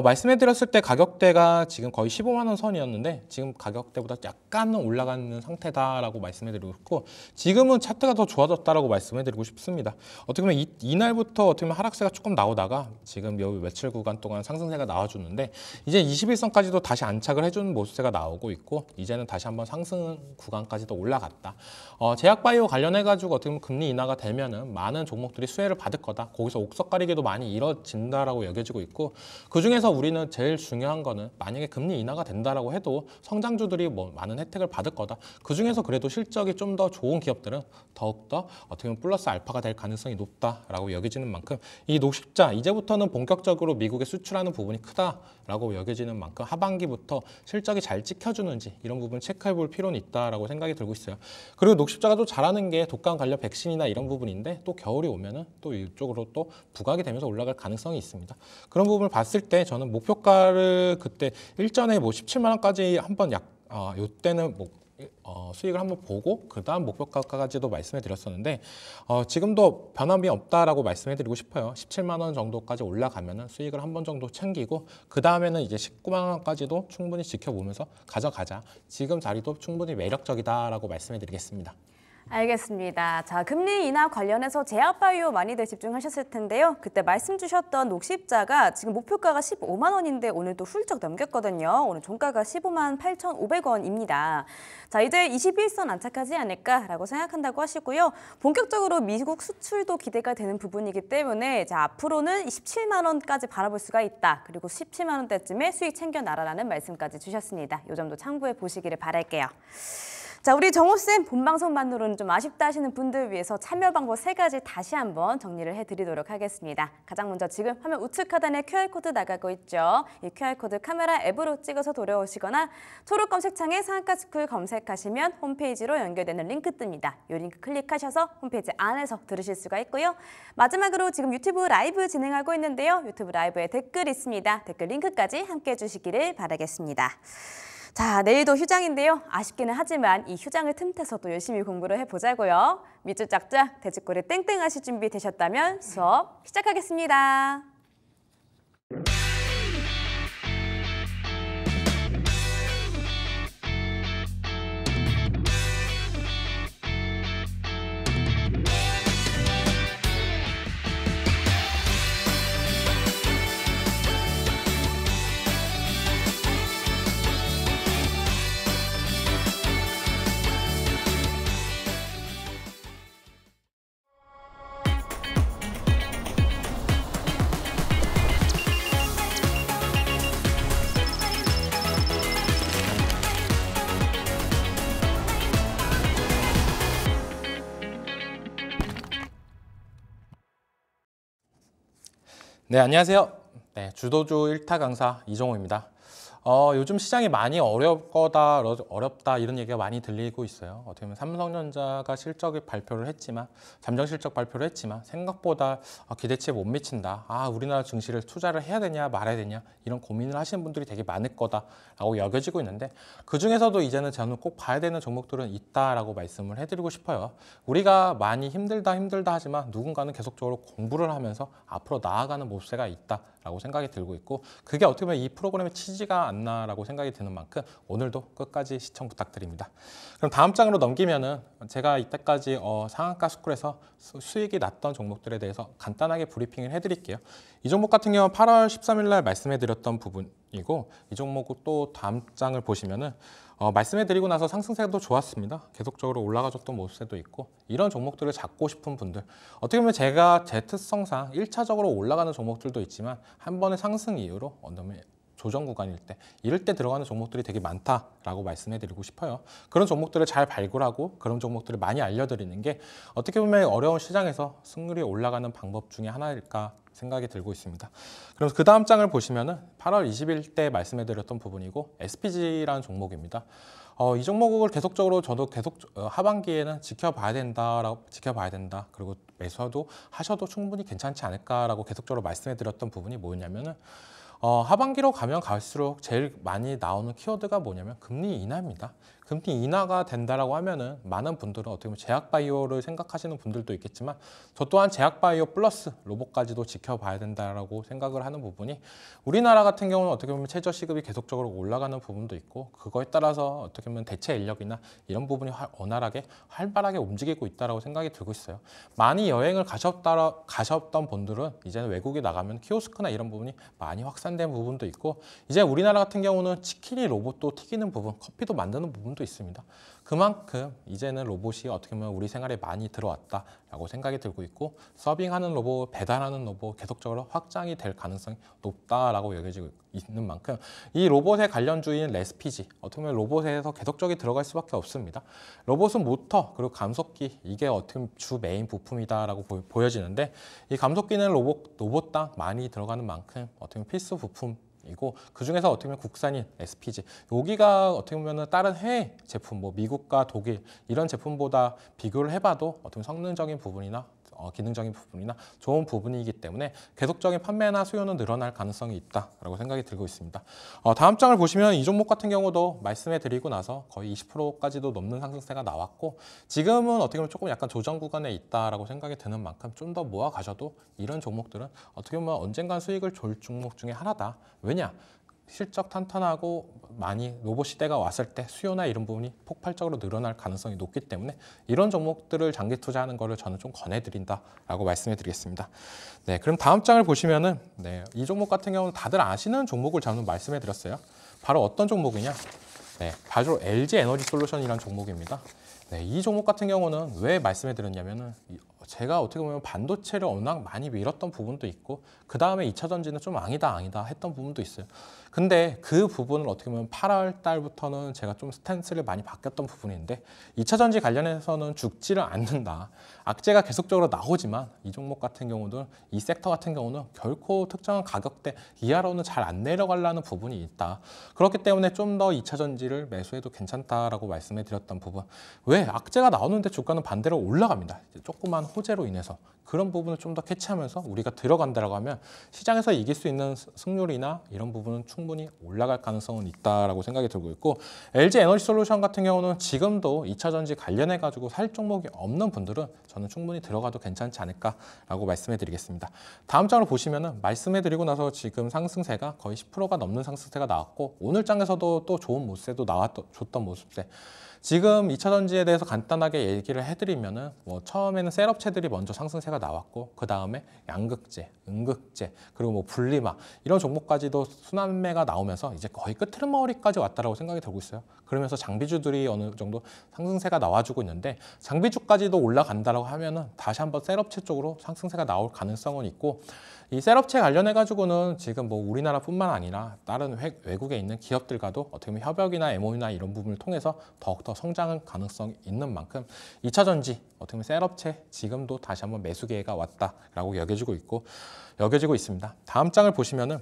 말씀해드렸을 때 가격대가 지금 거의 15만 원 선이었는데 지금 가격대보다 약간은 올라가는 상태다라고 말씀해드리고 지금은 차트가 더 좋아졌다라고 말씀해드리고 싶습니다. 어떻게 보면 이날부터 어떻게 보면 하락세가 조금 나오다가 지금 요 며칠 구간 동안 상승세가 나와주는데 이제 21선까지도 다시 안착을 해주는 모습세가 나오고 있고 이제는 다시 한번 상승 구간까지도 올라갔다. 제약바이오 관련해가지고 어떻게 보면 금리 인하가 되면은 많은 종목들이 수혜를 받을 거다. 거기서 옥석 가리기도 많이 이뤄진다라고 여겨지고 있고 그 중에서 우리는 제일 중요한 거는 만약에 금리 인하가 된다라고 해도 성장주들이 뭐 많은 혜택을 받을 거다. 그 중에서 그래도 실적이 좀 더 좋은 기업들은 더욱더 어떻게 보면 플러스 알파가 될 가능성이 높다라고 여겨지는 만큼 이 녹십자 이제부터는 본격적으로 미국에 수출하는 부분이 크다라고 여겨지는 만큼 하반기부터 실적이 잘 찍혀주는지 이런 부분 체크해 볼 필요는 있다라고 생각이 들고 있어요. 그리고 녹십자가 또 잘하는 게 독감 관련 백신이나 이런 부분인데 또 겨울이 오면은 또 이쪽으로 또 부각이 되면서 올라갈 가능성이 있습니다. 그런 부분을 봤을 때 저는 목표가를 그때 일전에 뭐 17만 원까지 한번 요때는 뭐 수익을 한번 보고 그 다음 목표가까지도 말씀해 드렸었는데 지금도 변함이 없다라고 말씀해 드리고 싶어요. 17만 원 정도까지 올라가면은 수익을 한 번 정도 챙기고 그 다음에는 이제 19만 원까지도 충분히 지켜보면서 가져가자. 지금 자리도 충분히 매력적이다라고 말씀해 드리겠습니다. 알겠습니다. 자, 금리 인하 관련해서 제약바이오 많이들 집중하셨을 텐데요. 그때 말씀 주셨던 녹십자가 지금 목표가가 15만 원인데 오늘 또 훌쩍 넘겼거든요. 오늘 종가가 15만 8,500원입니다. 자, 이제 21선 안착하지 않을까라고 생각한다고 하시고요. 본격적으로 미국 수출도 기대가 되는 부분이기 때문에 자, 앞으로는 17만 원까지 바라볼 수가 있다. 그리고 17만 원대쯤에 수익 챙겨 나라라는 말씀까지 주셨습니다. 이 점도 참고해 보시기를 바랄게요. 자, 우리 정호쌤 본방송만으로는 좀 아쉽다 하시는 분들 위해서 참여 방법 3가지 다시 한번 정리를 해드리도록 하겠습니다. 가장 먼저 지금 화면 우측 하단에 QR코드 나가고 있죠. 이 QR코드 카메라 앱으로 찍어서 돌아오시거나 초록 검색창에 상한가스쿨 검색하시면 홈페이지로 연결되는 링크 뜹니다. 이 링크 클릭하셔서 홈페이지 안에서 들으실 수가 있고요. 마지막으로 지금 유튜브 라이브 진행하고 있는데요. 유튜브 라이브에 댓글 있습니다. 댓글 링크까지 함께 해주시기를 바라겠습니다. 자, 내일도 휴장인데요. 아쉽기는 하지만 이 휴장을 틈타서도 열심히 공부를 해보자고요. 밑줄 짝짝, 돼지꼬리 땡땡 하실 준비 되셨다면 수업 시작하겠습니다. 네, 안녕하세요. 네, 주도주 1타 강사 이종호입니다. 요즘 시장이 많이 어렵다 이런 얘기가 많이 들리고 있어요. 어떻게 보면 삼성전자가 실적을 발표를 했지만 잠정 실적 발표를 했지만 생각보다 기대치에 못 미친다. 우리나라 증시를 투자를 해야 되냐 말아야 되냐 이런 고민을 하시는 분들이 되게 많을 거다라고 여겨지고 있는데 그 중에서도 이제는 저는 꼭 봐야 되는 종목들은 있다라고 말씀을 해드리고 싶어요. 우리가 많이 힘들다 하지만 누군가는 계속적으로 공부를 하면서 앞으로 나아가는 모습세가 있다라고 생각이 들고 있고 그게 어떻게 보면 이 프로그램의 취지가 않나라고 생각이 드는 만큼 오늘도 끝까지 시청 부탁드립니다. 그럼 다음 장으로 넘기면은 제가 이때까지 상한가 스쿨에서 수익이 났던 종목들에 대해서 간단하게 브리핑을 해드릴게요. 이 종목 같은 경우는 8월 13일 날 말씀해드렸던 부분이고 이 종목 또 다음 장을 보시면은 말씀해드리고 나서 상승세도 좋았습니다. 계속적으로 올라가줬던 모습도 있고 이런 종목들을 잡고 싶은 분들 어떻게 보면 제가 제 특성상 1차적으로 올라가는 종목들도 있지만 한 번의 상승 이후로 조정 구간일 때 이럴 때 들어가는 종목들이 되게 많다라고 말씀해드리고 싶어요. 그런 종목들을 잘 발굴하고 그런 종목들을 많이 알려드리는 게 어떻게 보면 어려운 시장에서 승률이 올라가는 방법 중에 하나일까 생각이 들고 있습니다. 그럼 그 다음 장을 보시면은 8월 20일 때 말씀해드렸던 부분이고 SPG라는 종목입니다. 이 종목을 계속적으로 저도 계속 하반기에는 지켜봐야 된다. 그리고 매수도 하셔도 충분히 괜찮지 않을까라고 계속적으로 말씀해드렸던 부분이 뭐였냐면은 하반기로 가면 갈수록 제일 많이 나오는 키워드가 뭐냐면 금리 인하입니다. 금리 인하가 된다라고 하면은 많은 분들은 어떻게 보면 제약바이오를 생각하시는 분들도 있겠지만 저 또한 제약바이오 플러스 로봇까지도 지켜봐야 된다라고 생각을 하는 부분이 우리나라 같은 경우는 어떻게 보면 최저시급이 계속적으로 올라가는 부분도 있고 그거에 따라서 어떻게 보면 대체 인력이나 이런 부분이 원활하게 활발하게 움직이고 있다라고 생각이 들고 있어요. 많이 여행을 가셨던 분들은 이제는 외국에 나가면 키오스크나 이런 부분이 많이 확산된 부분도 있고 이제 우리나라 같은 경우는 치킨이 로봇도 튀기는 부분, 커피도 만드는 부분도 있습니다. 그만큼 이제는 로봇이 어떻게 보면 우리 생활에 많이 들어왔다라고 생각이 들고 있고 서빙하는 로봇, 배달하는 로봇 계속적으로 확장이 될 가능성이 높다라고 여겨지고 있는 만큼 이 로봇의 관련주인 레스피지 어떻게 보면 로봇에서 계속적으로 들어갈 수밖에 없습니다. 로봇은 모터 그리고 감속기 이게 어떻게 보면 주 메인 부품이다라고 보여지는데 이 감속기는 로봇당 많이 들어가는 만큼 어떻게 보면 필수 부품 이고 그 중에서 어떻게 보면 국산인 SPG 여기가 어떻게 보면 다른 해외 제품 뭐 미국과 독일 이런 제품보다 비교를 해봐도 어떻게 보면 성능적인 부분이나 기능적인 부분이나 좋은 부분이기 때문에 계속적인 판매나 수요는 늘어날 가능성이 있다라고 생각이 들고 있습니다. 다음 장을 보시면 이 종목 같은 경우도 말씀해 드리고 나서 거의 20%까지도 넘는 상승세가 나왔고 지금은 어떻게 보면 조금 약간 조정 구간에 있다라고 생각이 드는 만큼 좀 더 모아 가셔도 이런 종목들은 어떻게 보면 언젠간 수익을 줄 종목 중에 하나다. 왜냐? 실적 탄탄하고 많이 로봇 시대가 왔을 때 수요나 이런 부분이 폭발적으로 늘어날 가능성이 높기 때문에 이런 종목들을 장기 투자하는 거를 저는 좀 권해드린다라고 말씀해 드리겠습니다. 네, 그럼 다음 장을 보시면은 이 종목 같은 경우는 다들 아시는 종목을 저는 말씀해 드렸어요. 바로 어떤 종목이냐? 바로 LG 에너지 솔루션이라는 종목입니다. 이 종목 같은 경우는 왜 말씀해 드렸냐면은 제가 어떻게 보면 반도체를 워낙 많이 밀었던 부분도 있고 그 다음에 2차 전지는 좀 아니다 했던 부분도 있어요. 근데 그 부분을 어떻게 보면 8월 달부터는 제가 좀 스탠스를 많이 바뀌었던 부분인데 2차 전지 관련해서는 죽지를 않는다. 악재가 계속적으로 나오지만 이 종목 같은 경우는 이 섹터 같은 경우는 결코 특정한 가격대 이하로는 잘 안 내려가려는 부분이 있다. 그렇기 때문에 좀 더 2차 전지를 매수해도 괜찮다라고 말씀해 드렸던 부분. 왜? 악재가 나오는데 주가는 반대로 올라갑니다. 조그만 호재로 인해서 그런 부분을 좀 더 캐치하면서 우리가 들어간다라고 하면 시장에서 이길 수 있는 승률이나 이런 부분은 충분히 올라갈 가능성은 있다라고 생각이 들고 있고 LG 에너지 솔루션 같은 경우는 지금도 2차 전지 관련해 가지고 살 종목이 없는 분들은 저는 충분히 들어가도 괜찮지 않을까라고 말씀해 드리겠습니다. 다음 장을 보시면은 말씀해 드리고 나서 지금 상승세가 거의 10%가 넘는 상승세가 나왔고 오늘 장에서도 또 좋은 모습세도 줬던 모습세. 지금 2차 전지에 대해서 간단하게 얘기를 해드리면은 처음에는 셀업체들이 먼저 상승세가 나왔고 그 다음에 양극재, 음극재 그리고 분리막 이런 종목까지도 순환매가 나오면서 이제 거의 끄트머리까지 왔다라고 생각이 들고 있어요. 그러면서 장비주들이 어느 정도 상승세가 나와주고 있는데 장비주까지도 올라간다라고 하면은 다시 한번 셀업체 쪽으로 상승세가 나올 가능성은 있고 이 셀업체 관련해 가지고는 지금 우리나라뿐만 아니라 다른 외국에 있는 기업들과도 어떻게 보면 협약이나 MOU나 이런 부분을 통해서 더욱더 성장할 가능성이 있는 만큼 2차 전지 어떻게 보면 셀업체 지금도 다시 한번 매수 기회가 왔다라고 여겨지고 있습니다. 다음 장을 보시면은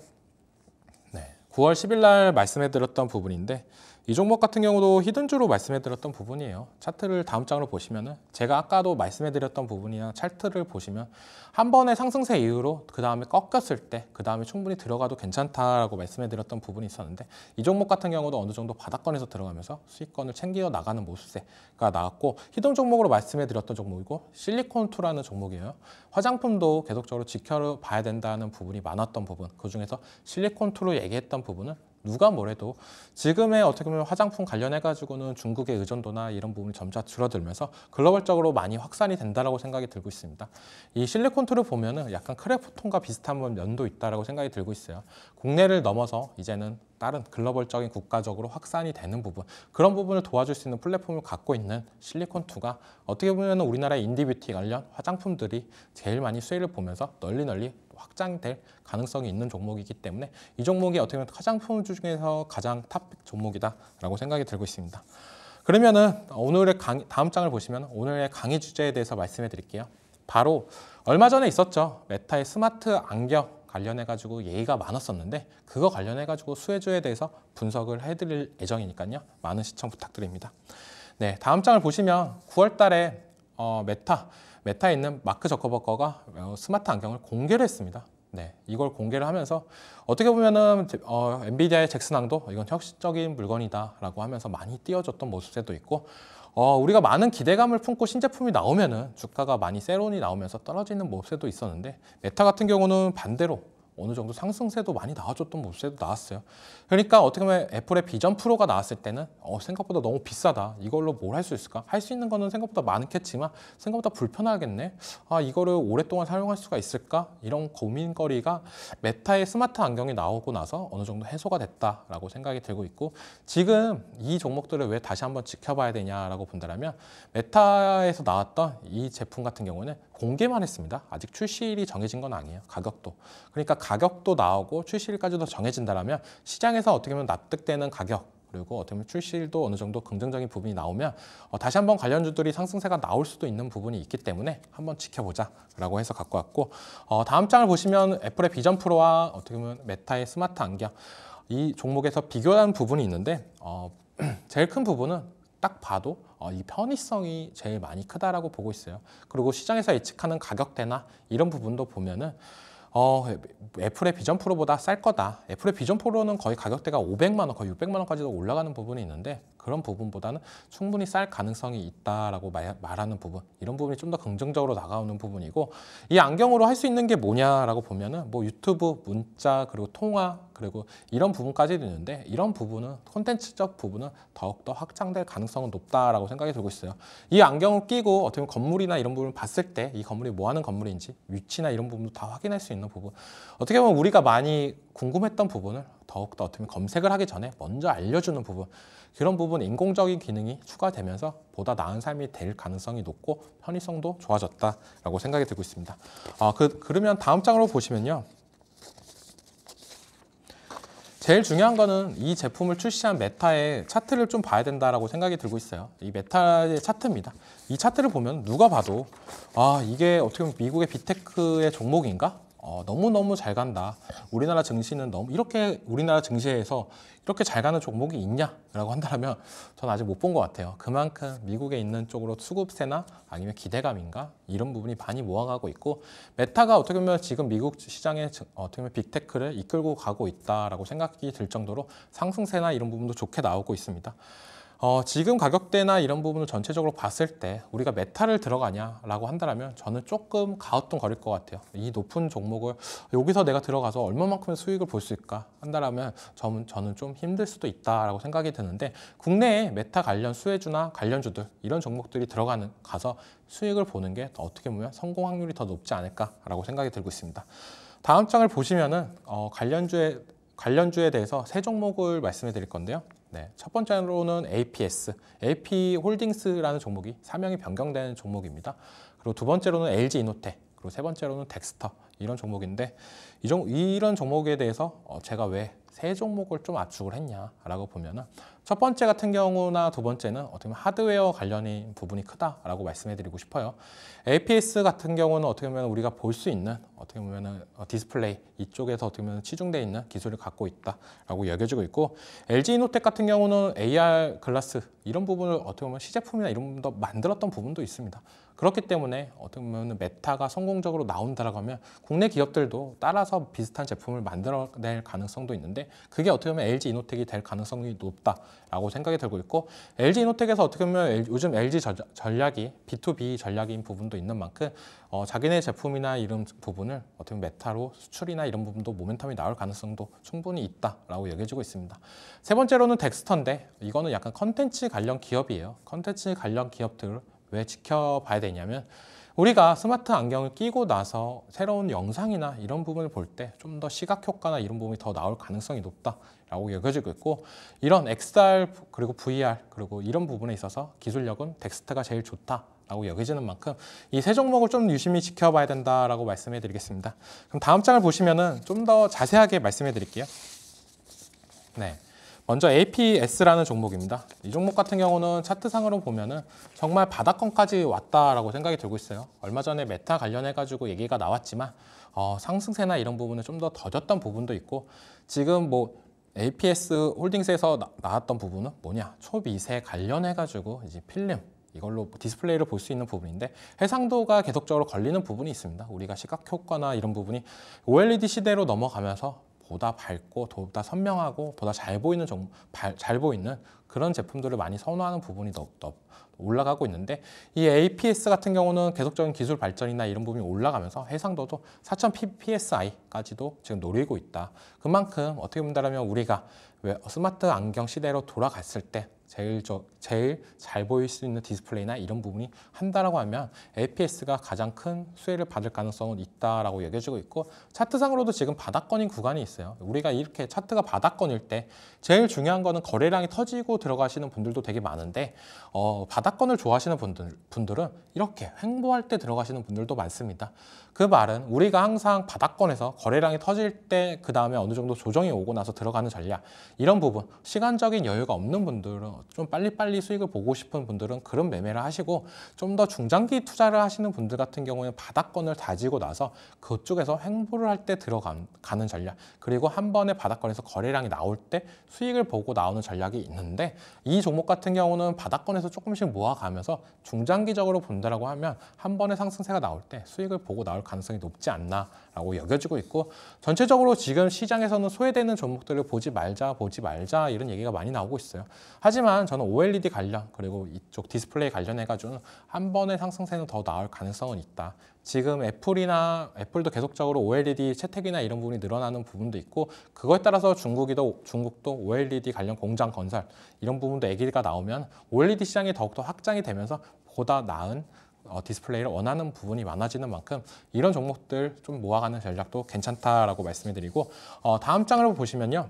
9월 10일 날 말씀해 드렸던 부분인데 이 종목 같은 경우도 히든주로 말씀해 드렸던 부분이에요. 차트를 다음 장으로 보시면은 제가 아까도 말씀해 드렸던 부분이나 차트를 보시면 한 번의 상승세 이후로 그 다음에 꺾였을 때 그 다음에 충분히 들어가도 괜찮다라고 말씀해 드렸던 부분이 있었는데 이 종목 같은 경우도 어느 정도 바닥권에서 들어가면서 수익권을 챙겨 나가는 모습세가 나왔고 히든 종목으로 말씀해 드렸던 종목이고 실리콘2라는 종목이에요. 화장품도 계속적으로 지켜봐야 된다는 부분이 많았던 부분 그 중에서 실리콘2로 얘기했던 부분은 누가 뭐래도 지금의 어떻게 보면 화장품 관련해 가지고는 중국의 의존도나 이런 부분이 점차 줄어들면서 글로벌적으로 많이 확산이 된다라고 생각이 들고 있습니다. 이 실리콘2를 보면은 약간 크래프톤과 비슷한 면도 있다라고 생각이 들고 있어요. 국내를 넘어서 이제는 다른 글로벌적인 국가적으로 확산이 되는 부분 그런 부분을 도와줄 수 있는 플랫폼을 갖고 있는 실리콘2가 어떻게 보면 우리나라의 인디뷰티 관련 화장품들이 제일 많이 수혜를 보면서 널리 확장될 가능성이 있는 종목이기 때문에 이 종목이 어떻게 보면 화장품 중에서 가장 탑 종목이다라고 생각이 들고 있습니다. 그러면은 오늘의 다음 장을 보시면 오늘의 강의 주제에 대해서 말씀해 드릴게요. 바로 얼마 전에 있었죠. 메타의 스마트 안경 관련해 가지고 얘기가 많았었는데 그거 관련해 가지고 수혜주에 대해서 분석을 해드릴 예정이니까요. 많은 시청 부탁드립니다. 다음 장을 보시면 9월 달에 메타에 있는 마크 저커버거가 스마트 안경을 공개를 했습니다. 네, 이걸 공개를 하면서 어떻게 보면은 엔비디아의 잭슨왕도 이건 혁신적인 물건이다라고 하면서 많이 띄워줬던 모습도 있고 우리가 많은 기대감을 품고 신제품이 나오면은 주가가 많이 세론이 나오면서 떨어지는 모습도 있었는데 메타 같은 경우는 반대로 어느 정도 상승세도 많이 나와줬던 모습도 나왔어요. 그러니까 어떻게 보면 애플의 비전 프로가 나왔을 때는 생각보다 너무 비싸다. 이걸로 뭘 할 수 있을까? 할 수 있는 거는 생각보다 많겠지만 생각보다 불편하겠네. 이거를 오랫동안 사용할 수가 있을까? 이런 고민거리가 메타의 스마트 안경이 나오고 나서 어느 정도 해소가 됐다라고 생각이 들고 있고 지금 이 종목들을 왜 다시 한번 지켜봐야 되냐라고 본다면 메타에서 나왔던 이 제품 같은 경우는 공개만 했습니다. 아직 출시일이 정해진 건 아니에요. 가격도. 그러니까 가격도 나오고 출시일까지도 정해진다면 시장에서 어떻게 보면 납득되는 가격 그리고 어떻게 보면 출시일도 어느 정도 긍정적인 부분이 나오면 다시 한번 관련주들이 상승세가 나올 수도 있는 부분이 있기 때문에 한번 지켜보자라고 해서 갖고 왔고 다음 장을 보시면 애플의 비전 프로와 어떻게 보면 메타의 스마트 안경 이 종목에서 비교한 부분이 있는데 제일 큰 부분은 딱 봐도 이 편의성이 제일 많이 크다라고 보고 있어요. 그리고 시장에서 예측하는 가격대나 이런 부분도 보면은 애플의 비전 프로보다 쌀 거다. 애플의 비전 프로는 거의 가격대가 500만 원, 거의 600만 원까지도 올라가는 부분이 있는데 그런 부분보다는 충분히 쌀 가능성이 있다라고 말하는 부분, 이런 부분이 좀 더 긍정적으로 나가오는 부분이고 이 안경으로 할 수 있는 게 뭐냐라고 보면은 뭐 유튜브, 문자, 그리고 통화, 그리고 이런 부분까지도 있는데 이런 부분은 콘텐츠적 부분은 더욱더 확장될 가능성은 높다라고 생각이 들고 있어요. 이 안경을 끼고 어떻게 보면 건물이나 이런 부분을 봤을 때 이 건물이 뭐 하는 건물인지 위치나 이런 부분도 다 확인할 수 있는 부분, 어떻게 보면 우리가 많이 궁금했던 부분을 더욱더 어떻게 보면 검색을 하기 전에 먼저 알려주는 부분, 그런 부분 인공적인 기능이 추가되면서 보다 나은 삶이 될 가능성이 높고 편의성도 좋아졌다라고 생각이 들고 있습니다. 그러면 다음 장으로 보시면요. 제일 중요한 거는 이 제품을 출시한 메타의 차트를 좀 봐야 된다라고 생각이 들고 있어요. 이 메타의 차트입니다. 이 차트를 보면 누가 봐도 이게 어떻게 보면 미국의 빅테크의 종목인가? 너무너무 잘 간다. 우리나라 증시는 이렇게 우리나라 증시에서 이렇게 잘 가는 종목이 있냐라고 한다면 저는 아직 못 본 것 같아요. 그만큼 미국에 있는 쪽으로 수급세나 아니면 기대감인가 이런 부분이 많이 모아가고 있고 메타가 어떻게 보면 지금 미국 시장에 어떻게 보면 빅테크를 이끌고 가고 있다라고 생각이 들 정도로 상승세나 이런 부분도 좋게 나오고 있습니다. 지금 가격대나 이런 부분을 전체적으로 봤을 때 우리가 메타를 들어가냐라고 한다면 저는 조금 가우뚱거릴 것 같아요. 이 높은 종목을 여기서 내가 들어가서 얼마만큼의 수익을 볼 수 있을까 한다면 저는 좀 힘들 수도 있다라고 생각이 드는데 국내에 메타 관련 수혜주나 관련주들 이런 종목들이 가서 수익을 보는 게 어떻게 보면 성공 확률이 더 높지 않을까라고 생각이 들고 있습니다. 다음 장을 보시면은 관련주에 대해서 세 종목을 말씀해 드릴 건데요. 네, 첫 번째로는 APS, AP홀딩스라는 종목이 사명이 변경된 종목입니다. 그리고 두 번째로는 LG이노텍, 그리고 세 번째로는 덱스터 이런 종목인데 이런 종목에 대해서 제가 왜 세 종목을 좀 압축을 했냐라고 보면은 첫 번째 같은 경우나 두 번째는 어떻게 보면 하드웨어 관련인 부분이 크다라고 말씀해드리고 싶어요. APS 같은 경우는 어떻게 보면 우리가 볼 수 있는 어떻게 보면 디스플레이 이쪽에서 어떻게 보면 치중되어 있는 기술을 갖고 있다라고 여겨지고 있고 LG이노텍 같은 경우는 AR 글라스 이런 부분을 어떻게 보면 시제품이나 이런 부분도 만들었던 부분도 있습니다. 그렇기 때문에 어떻게 보면 메타가 성공적으로 나온다라고 하면 국내 기업들도 따라서 비슷한 제품을 만들어낼 가능성도 있는데 그게 어떻게 보면 LG이노텍이 될 가능성이 높다라고 생각이 들고 있고 LG이노텍에서 어떻게 보면 요즘 LG 전략이 B2B 전략인 부분도 있는 만큼 자기네 제품이나 이런 부분을 어떻게 보면 메타로 수출이나 이런 부분도 모멘텀이 나올 가능성도 충분히 있다라고 여겨지고 있습니다. 세 번째로는 덱스터인데 이거는 약간 컨텐츠 관련 기업이에요. 컨텐츠 관련 기업들을 왜 지켜봐야 되냐면 우리가 스마트 안경을 끼고 나서 새로운 영상이나 이런 부분을 볼 때 좀 더 시각 효과나 이런 부분이 더 나올 가능성이 높다라고 여겨지고 있고 이런 XR 그리고 VR 그리고 이런 부분에 있어서 기술력은 덱스터가 제일 좋다라고 여겨지는 만큼 이 세 종목을 좀 유심히 지켜봐야 된다라고 말씀해 드리겠습니다. 그럼 다음 장을 보시면은 좀 더 자세하게 말씀해 드릴게요. 네. 먼저 APS라는 종목입니다. 이 종목 같은 경우는 차트상으로 보면은 정말 바닥권까지 왔다라고 생각이 들고 있어요. 얼마 전에 메타 관련해가지고 얘기가 나왔지만 상승세나 이런 부분은 좀 더 더뎠던 부분도 있고 지금 뭐 APS 홀딩스에서 나왔던 부분은 뭐냐 초미세 관련해가지고 이제 필름 이걸로 디스플레이를 볼 수 있는 부분인데 해상도가 계속적으로 걸리는 부분이 있습니다. 우리가 시각 효과나 이런 부분이 OLED 시대로 넘어가면서 보다 밝고 보다 선명하고 보다 잘 보이는 그런 제품들을 많이 선호하는 부분이 더 올라가고 있는데 이 APS 같은 경우는 계속적인 기술 발전이나 이런 부분이 올라가면서 해상도도 4000psi 까지도 지금 노리고 있다. 그만큼 어떻게 본다면 우리가 스마트 안경 시대로 돌아갔을 때 제일 잘 보일 수 있는 디스플레이나 이런 부분이 한다라고 하면 APS가 가장 큰 수혜를 받을 가능성은 있다라고 여겨지고 있고 차트상으로도 지금 바닥권인 구간이 있어요. 우리가 이렇게 차트가 바닥권일 때 제일 중요한 거는 거래량이 터지고 들어가시는 분들도 되게 많은데 바닥권을 좋아하시는 분들은 이렇게 횡보할 때 들어가시는 분들도 많습니다. 그 말은 우리가 항상 바닥권에서 거래량이 터질 때 그 다음에 어느 정도 조정이 오고 나서 들어가는 전략 이런 부분 시간적인 여유가 없는 분들은 좀 빨리빨리 수익을 보고 싶은 분들은 그런 매매를 하시고 좀 더 중장기 투자를 하시는 분들 같은 경우에는 바닥권을 다지고 나서 그쪽에서 횡보를 할 때 들어가는 전략 그리고 한 번에 바닥권에서 거래량이 나올 때 수익을 보고 나오는 전략이 있는데 이 종목 같은 경우는 바닥권에서 조금씩 모아가면서 중장기적으로 본다라고 하면 한 번에 상승세가 나올 때 수익을 보고 나올 가능성이 높지 않나라고 여겨지고 있고 전체적으로 지금 시장에서는 소외되는 종목들을 보지 말자 이런 얘기가 많이 나오고 있어요. 하지만 저는 OLED 관련 그리고 이쪽 디스플레이 관련해가지고는 한 번의 상승세는 더 나올 가능성은 있다. 지금 애플도 계속적으로 OLED 채택이나 이런 부분이 늘어나는 부분도 있고 그거에 따라서 중국도 OLED 관련 공장 건설 이런 부분도 얘기가 나오면 OLED 시장이 더욱더 확장이 되면서 보다 나은 디스플레이를 원하는 부분이 많아지는 만큼 이런 종목들 좀 모아가는 전략도 괜찮다라고 말씀을 드리고 다음 장을 보시면요.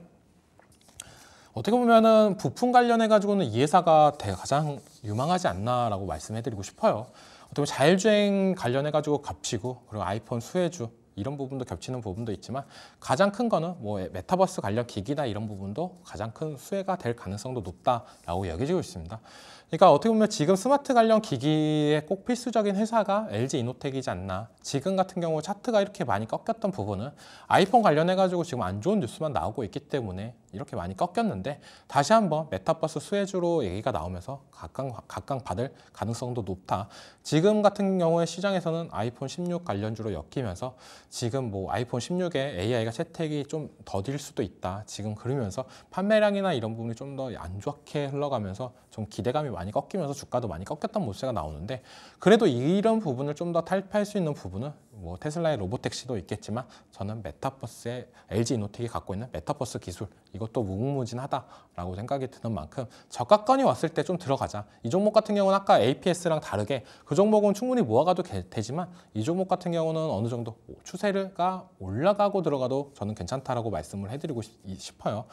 어떻게 보면은 부품 관련해 가지고는 이 회사가 가장 유망하지 않나라고 말씀해드리고 싶어요. 어떻게 보면 자율주행 관련해 가지고 겹치고 그리고 아이폰 수혜주 이런 부분도 겹치는 부분도 있지만 가장 큰 거는 뭐 메타버스 관련 기기나 이런 부분도 가장 큰 수혜가 될 가능성도 높다라고 여겨지고 있습니다. 그러니까 어떻게 보면 지금 스마트 관련 기기에 꼭 필수적인 회사가 LG 이노텍이지 않나. 지금 같은 경우 차트가 이렇게 많이 꺾였던 부분은 아이폰 관련해가지고 지금 안 좋은 뉴스만 나오고 있기 때문에 이렇게 많이 꺾였는데 다시 한번 메타버스 수혜주로 얘기가 나오면서 각광 받을 가능성도 높다. 지금 같은 경우에 시장에서는 아이폰 16 관련주로 엮이면서 지금 뭐 아이폰 16에 AI가 채택이 좀 더딜 수도 있다. 지금 그러면서 판매량이나 이런 부분이 좀 더 안 좋게 흘러가면서 좀 기대감이 많이 꺾이면서 주가도 많이 꺾였던 모습이 나오는데 그래도 이런 부분을 좀 더 탈피할 수 있는 부분은 뭐 테슬라의 로보택시도 있겠지만 저는 메타버스의 LG 이노텍이 갖고 있는 메타버스 기술 이것도 무궁무진하다라고 생각이 드는 만큼 저가권이 왔을 때 좀 들어가자. 이 종목 같은 경우는 아까 APS랑 다르게 그 종목은 충분히 모아가도 되지만 이 종목 같은 경우는 어느 정도 추세가 올라가고 들어가도 저는 괜찮다라고 말씀을 해드리고 싶어요.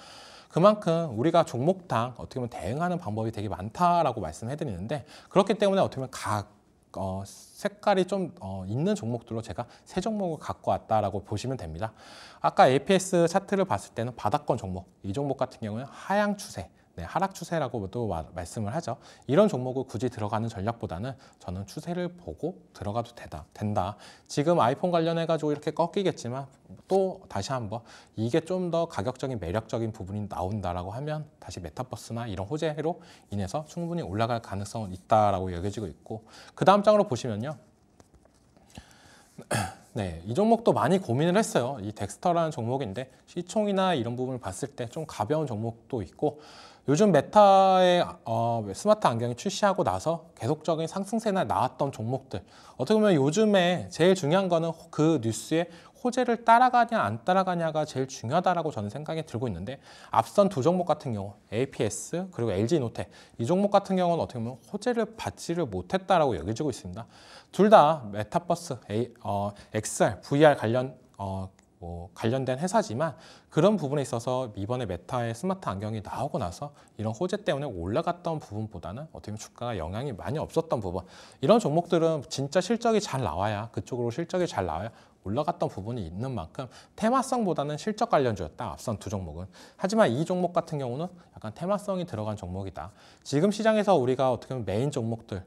그만큼 우리가 종목당 어떻게 보면 대응하는 방법이 되게 많다라고 말씀해드리는데 그렇기 때문에 어떻게 보면 색깔이 좀 있는 종목들로 제가 세 종목을 갖고 왔다라고 보시면 됩니다. 아까 APS 차트를 봤을 때는 바닥권 종목, 이 종목 같은 경우는 하향 추세, 하락 추세라고도 말씀을 하죠. 이런 종목을 굳이 들어가는 전략보다는 저는 추세를 보고 들어가도 된다. 지금 아이폰 관련해가지고 이렇게 꺾이겠지만 또 다시 한번 이게 좀 더 가격적인 매력적인 부분이 나온다라고 하면 다시 메타버스나 이런 호재로 인해서 충분히 올라갈 가능성은 있다라고 여겨지고 있고 그 다음 장으로 보시면요. 네, 이 종목도 많이 고민을 했어요. 이 덱스터라는 종목인데 시총이나 이런 부분을 봤을 때 좀 가벼운 종목도 있고 요즘 메타의 스마트 안경이 출시하고 나서 계속적인 상승세나 나왔던 종목들 어떻게 보면 요즘에 제일 중요한 거는 그 뉴스에 호재를 따라가냐 안 따라가냐가 제일 중요하다라고 저는 생각이 들고 있는데 앞선 두 종목 같은 경우 APS 그리고 LG 이노텍 이 종목 같은 경우는 어떻게 보면 호재를 받지를 못했다라고 여겨지고 있습니다. 둘 다 메타버스, XR, VR 관련된 회사지만 그런 부분에 있어서 이번에 메타의 스마트 안경이 나오고 나서 이런 호재 때문에 올라갔던 부분보다는 어떻게 보면 주가가 영향이 많이 없었던 부분 이런 종목들은 진짜 실적이 잘 나와야 그쪽으로 실적이 잘 나와야 올라갔던 부분이 있는 만큼 테마성보다는 실적 관련주였다. 앞선 두 종목은. 하지만 이 종목 같은 경우는 약간 테마성이 들어간 종목이다. 지금 시장에서 우리가 어떻게 보면 메인 종목들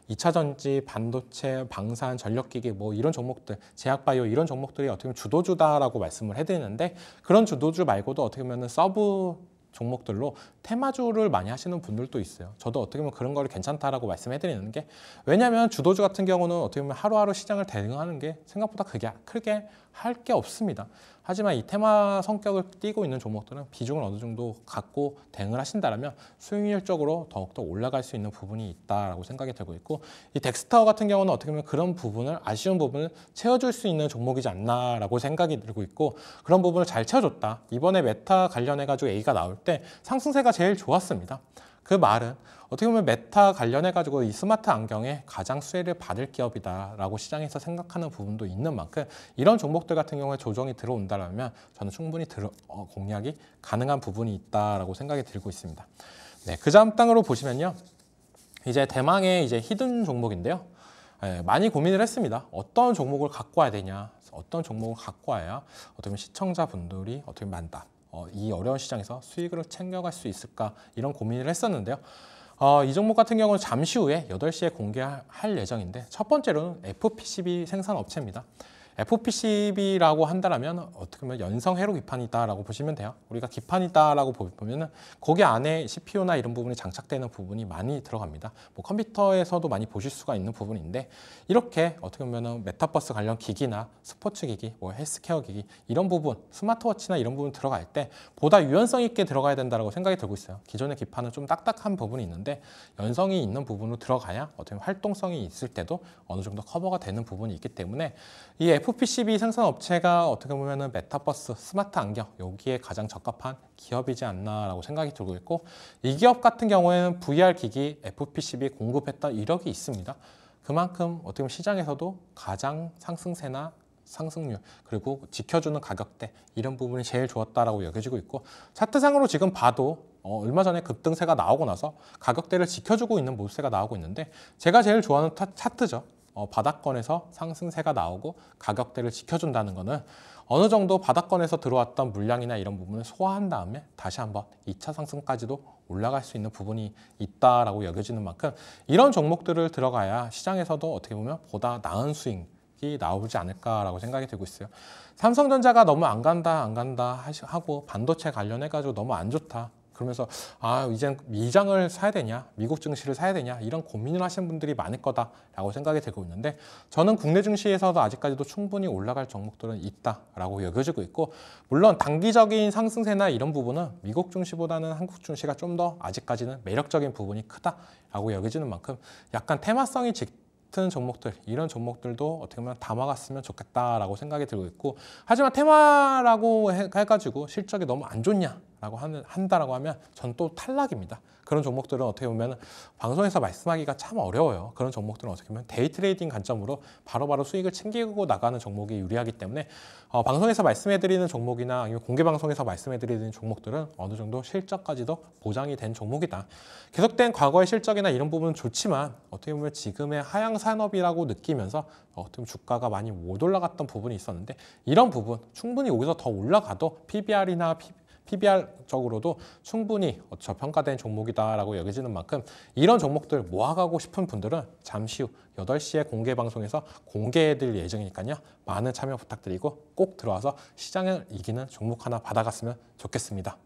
2차 전지, 반도체, 방산, 전력기기 뭐 이런 종목들, 제약바이오 이런 종목들이 어떻게 보면 주도주다라고 말씀을 해드리는데 그런 주도주 말고도 어떻게 보면 서브 종목들로 테마주를 많이 하시는 분들도 있어요. 저도 어떻게 보면 그런 거를 괜찮다라고 말씀해드리는 게, 왜냐하면 주도주 같은 경우는 어떻게 보면 하루하루 시장을 대응하는 게 생각보다 크게 할 게 없습니다. 하지만 이 테마 성격을 띠고 있는 종목들은 비중을 어느 정도 갖고 대응을 하신다면 수익률적으로 더욱더 올라갈 수 있는 부분이 있다라고 생각이 들고 있고, 이 덱스터 같은 경우는 어떻게 보면 그런 부분을, 아쉬운 부분을 채워줄 수 있는 종목이지 않나라고 생각이 들고 있고, 그런 부분을 잘 채워줬다. 이번에 메타 관련해가지고 A가 나올 때 상승세가 제일 좋았습니다. 그 말은 어떻게 보면 메타 관련해가지고 이 스마트 안경에 가장 수혜를 받을 기업이다라고 시장에서 생각하는 부분도 있는 만큼, 이런 종목들 같은 경우에 조정이 들어온다면 저는 충분히 공략이 가능한 부분이 있다라고 생각이 들고 있습니다. 네, 그 다음 땅으로 보시면요, 이제 대망의 이제 히든 종목인데요. 많이 고민을 했습니다. 어떤 종목을 갖고 와야 되냐, 어떤 종목을 갖고 와야 어떻게 보면 시청자분들이 어떻게 만다, 이 어려운 시장에서 수익을 챙겨갈 수 있을까, 이런 고민을 했었는데요. 이 종목 같은 경우는 잠시 후에 8시에 공개할 예정인데, 첫 번째로는 FPCB 생산업체입니다. FPCB라고 한다면 어떻게 보면 연성 회로 기판이다라고 보시면 돼요. 우리가 기판이다라고 보면은 거기 안에 CPU나 이런 부분이 장착되는 부분이 많이 들어갑니다. 뭐 컴퓨터에서도 많이 보실 수가 있는 부분인데, 이렇게 어떻게 보면은 메타버스 관련 기기나 스포츠 기기, 뭐 헬스케어 기기, 이런 부분, 스마트워치나 이런 부분 들어갈 때 보다 유연성 있게 들어가야 된다라고 생각이 들고 있어요. 기존의 기판은 좀 딱딱한 부분이 있는데 연성이 있는 부분으로 들어가야 어떻게 보면 활동성이 있을 때도 어느 정도 커버가 되는 부분이 있기 때문에, 이 FPCB 생산업체가 어떻게 보면 메타버스, 스마트 안경, 여기에 가장 적합한 기업이지 않나라고 생각이 들고 있고, 이 기업 같은 경우에는 VR 기기, FPCB 공급했던 이력이 있습니다. 그만큼 어떻게 보면 시장에서도 가장 상승세나 상승률, 그리고 지켜주는 가격대, 이런 부분이 제일 좋았다라고 여겨지고 있고, 차트상으로 지금 봐도 얼마 전에 급등세가 나오고 나서 가격대를 지켜주고 있는 모습세가 나오고 있는데, 제가 제일 좋아하는 차트죠. 바닥권에서 상승세가 나오고 가격대를 지켜준다는 것은 어느 정도 바닥권에서 들어왔던 물량이나 이런 부분을 소화한 다음에 다시 한번 2차 상승까지도 올라갈 수 있는 부분이 있다라고 여겨지는 만큼, 이런 종목들을 들어가야 시장에서도 어떻게 보면 보다 나은 수익이 나오지 않을까라고 생각이 들고 있어요. 삼성전자가 너무 안 간다 하고 반도체 관련해가지고 너무 안 좋다, 그러면서 이젠 미장을 사야 되냐, 미국 증시를 사야 되냐, 이런 고민을 하시는 분들이 많을 거다라고 생각이 되고 있는데, 저는 국내 증시에서도 아직까지도 충분히 올라갈 종목들은 있다라고 여겨지고 있고, 물론 단기적인 상승세나 이런 부분은 미국 증시보다는 한국 증시가 좀 더 아직까지는 매력적인 부분이 크다라고 여겨지는 만큼, 약간 테마성이 짙은 종목들, 이런 종목들도 어떻게 보면 담아갔으면 좋겠다라고 생각이 들고 있고, 하지만 테마라고 해가지고 실적이 너무 안 좋냐라고 한다라고 하면 전 또 탈락입니다. 그런 종목들은 어떻게 보면 방송에서 말씀하기가 참 어려워요. 그런 종목들은 어떻게 보면 데이 트레이딩 관점으로 바로바로 수익을 챙기고 나가는 종목이 유리하기 때문에, 방송에서 말씀해드리는 종목이나 아니면 공개 방송에서 말씀해드리는 종목들은 어느 정도 실적까지도 보장이 된 종목이다. 계속된 과거의 실적이나 이런 부분은 좋지만 어떻게 보면 지금의 하향 산업이라고 느끼면서 어떻게 보면 주가가 많이 못 올라갔던 부분이 있었는데, 이런 부분 충분히 여기서 더 올라가도 PBR이나 PBR적으로도 충분히 저평가된 종목이다라고 여겨지는 만큼, 이런 종목들 모아가고 싶은 분들은 잠시 후 8시에 공개 방송에서 공개해드릴 예정이니까요. 많은 참여 부탁드리고 꼭 들어와서 시장을 이기는 종목 하나 받아갔으면 좋겠습니다.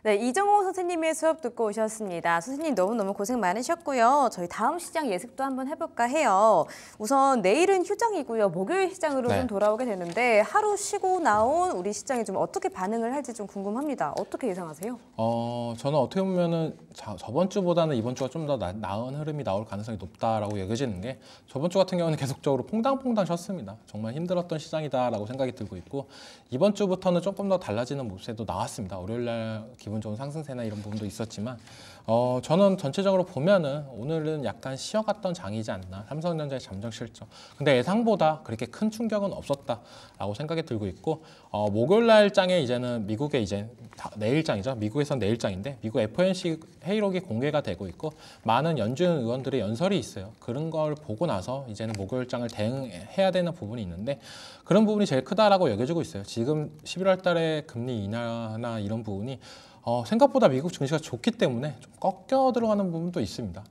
네, 이정호 선생님의 수업 듣고 오셨습니다. 선생님 너무너무 고생 많으셨고요. 저희 다음 시장 예습도 한번 해볼까 해요. 우선 내일은 휴장이고요. 목요일 시장으로 네. 좀 돌아오게 되는데 하루 쉬고 나온 우리 시장이 좀 어떻게 반응을 할지 좀 궁금합니다. 어떻게 예상하세요? 저는 어떻게 보면은 저번 주보다는 이번 주가 좀 더 나은 흐름이 나올 가능성이 높다라고 여겨지는 게 저번 주 같은 경우는 계속적으로 퐁당퐁당 쉬었습니다. 정말 힘들었던 시장이다라고 생각이 들고 있고 이번 주부터는 조금 더 달라지는 모습도 나왔습니다. 월요일 날 기분 좋은 상승세나 이런 부분도 있었지만 저는 전체적으로 보면은 오늘은 약간 쉬어갔던 장이지 않나. 삼성전자의 잠정 실적. 근데 예상보다 그렇게 큰 충격은 없었다라고 생각이 들고 있고 목요일 날 장에 이제는 미국의 이제 내일장이죠. 미국에선 내일장인데 미국 FOMC 회의록이 공개가 되고 있고 많은 연준 의원들의 연설이 있어요. 그런 걸 보고 나서 이제는 목요일장을 대응해야 되는 부분이 있는데 그런 부분이 제일 크다라고 여겨지고 있어요. 지금 11월 달에 금리 인하나 이런 부분이 생각보다 미국 증시가 좋기 때문에 좀 꺾여 들어가는 부분도 있습니다.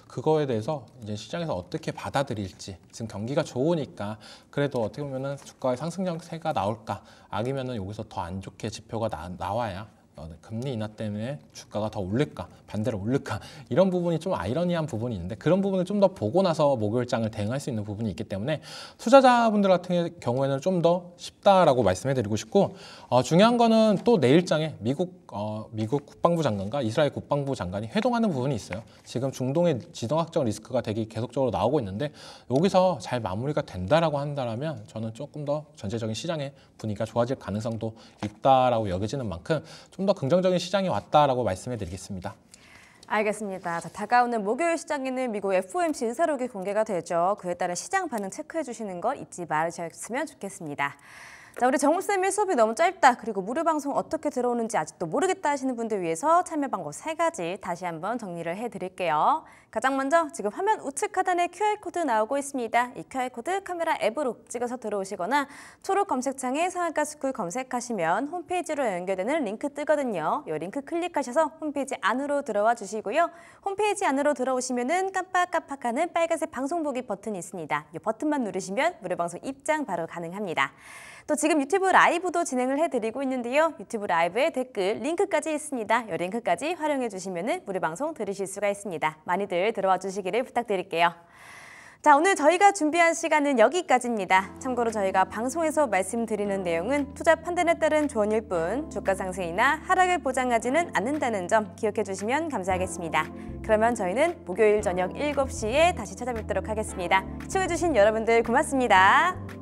그거에 대해서 이제 시장에서 어떻게 받아들일지 지금 경기가 좋으니까 그래도 어떻게 보면은 주가의 상승 형태가 나올까 아니면은 여기서 더 안 좋게 지표가 나와야 금리 인하 때문에 주가가 더 오를까 반대로 오를까 이런 부분이 좀 아이러니한 부분이 있는데 그런 부분을 좀 더 보고 나서 목요일장을 대응할 수 있는 부분이 있기 때문에 투자자분들 같은 경우에는 좀 더 쉽다라고 말씀해드리고 싶고 중요한 거는 또 내일장에 미국 국방부 장관과 이스라엘 국방부 장관이 회동하는 부분이 있어요. 지금 중동의 지정학적 리스크가 되게 계속적으로 나오고 있는데 여기서 잘 마무리가 된다라고 한다면 저는 조금 더 전체적인 시장의 분위기가 좋아질 가능성도 있다라고 여겨지는 만큼 좀 더 긍정적인 시장이 왔다라고 말씀해 드리겠습니다. 알겠습니다. 자, 다가오는 목요일 시장에는 미국 FOMC 의사록이 공개가 되죠. 그에 따른 시장 반응 체크해 주시는 거 잊지 말으셨으면 좋겠습니다. 자, 우리 정우쌤의 수업이 너무 짧다. 그리고 무료 방송 어떻게 들어오는지 아직도 모르겠다 하시는 분들 위해서 참여 방법 3가지 다시 한번 정리를 해드릴게요. 가장 먼저 지금 화면 우측 하단에 QR코드 나오고 있습니다. 이 QR코드 카메라 앱으로 찍어서 들어오시거나 초록 검색창에 상한가 스쿨 검색하시면 홈페이지로 연결되는 링크 뜨거든요. 이 링크 클릭하셔서 홈페이지 안으로 들어와 주시고요. 홈페이지 안으로 들어오시면은 깜빡깜빡하는 빨간색 방송 보기 버튼이 있습니다. 이 버튼만 누르시면 무료 방송 입장 바로 가능합니다. 또 지금 유튜브 라이브도 진행을 해드리고 있는데요. 유튜브 라이브에 댓글, 링크까지 있습니다. 이 링크까지 활용해 주시면 무료 방송 들으실 수가 있습니다. 많이들 들어와 주시기를 부탁드릴게요. 자, 오늘 저희가 준비한 시간은 여기까지입니다. 참고로 저희가 방송에서 말씀드리는 내용은 투자 판단에 따른 조언일 뿐 주가 상승이나 하락을 보장하지는 않는다는 점 기억해 주시면 감사하겠습니다. 그러면 저희는 목요일 저녁 7시에 다시 찾아뵙도록 하겠습니다. 시청해 주신 여러분들 고맙습니다.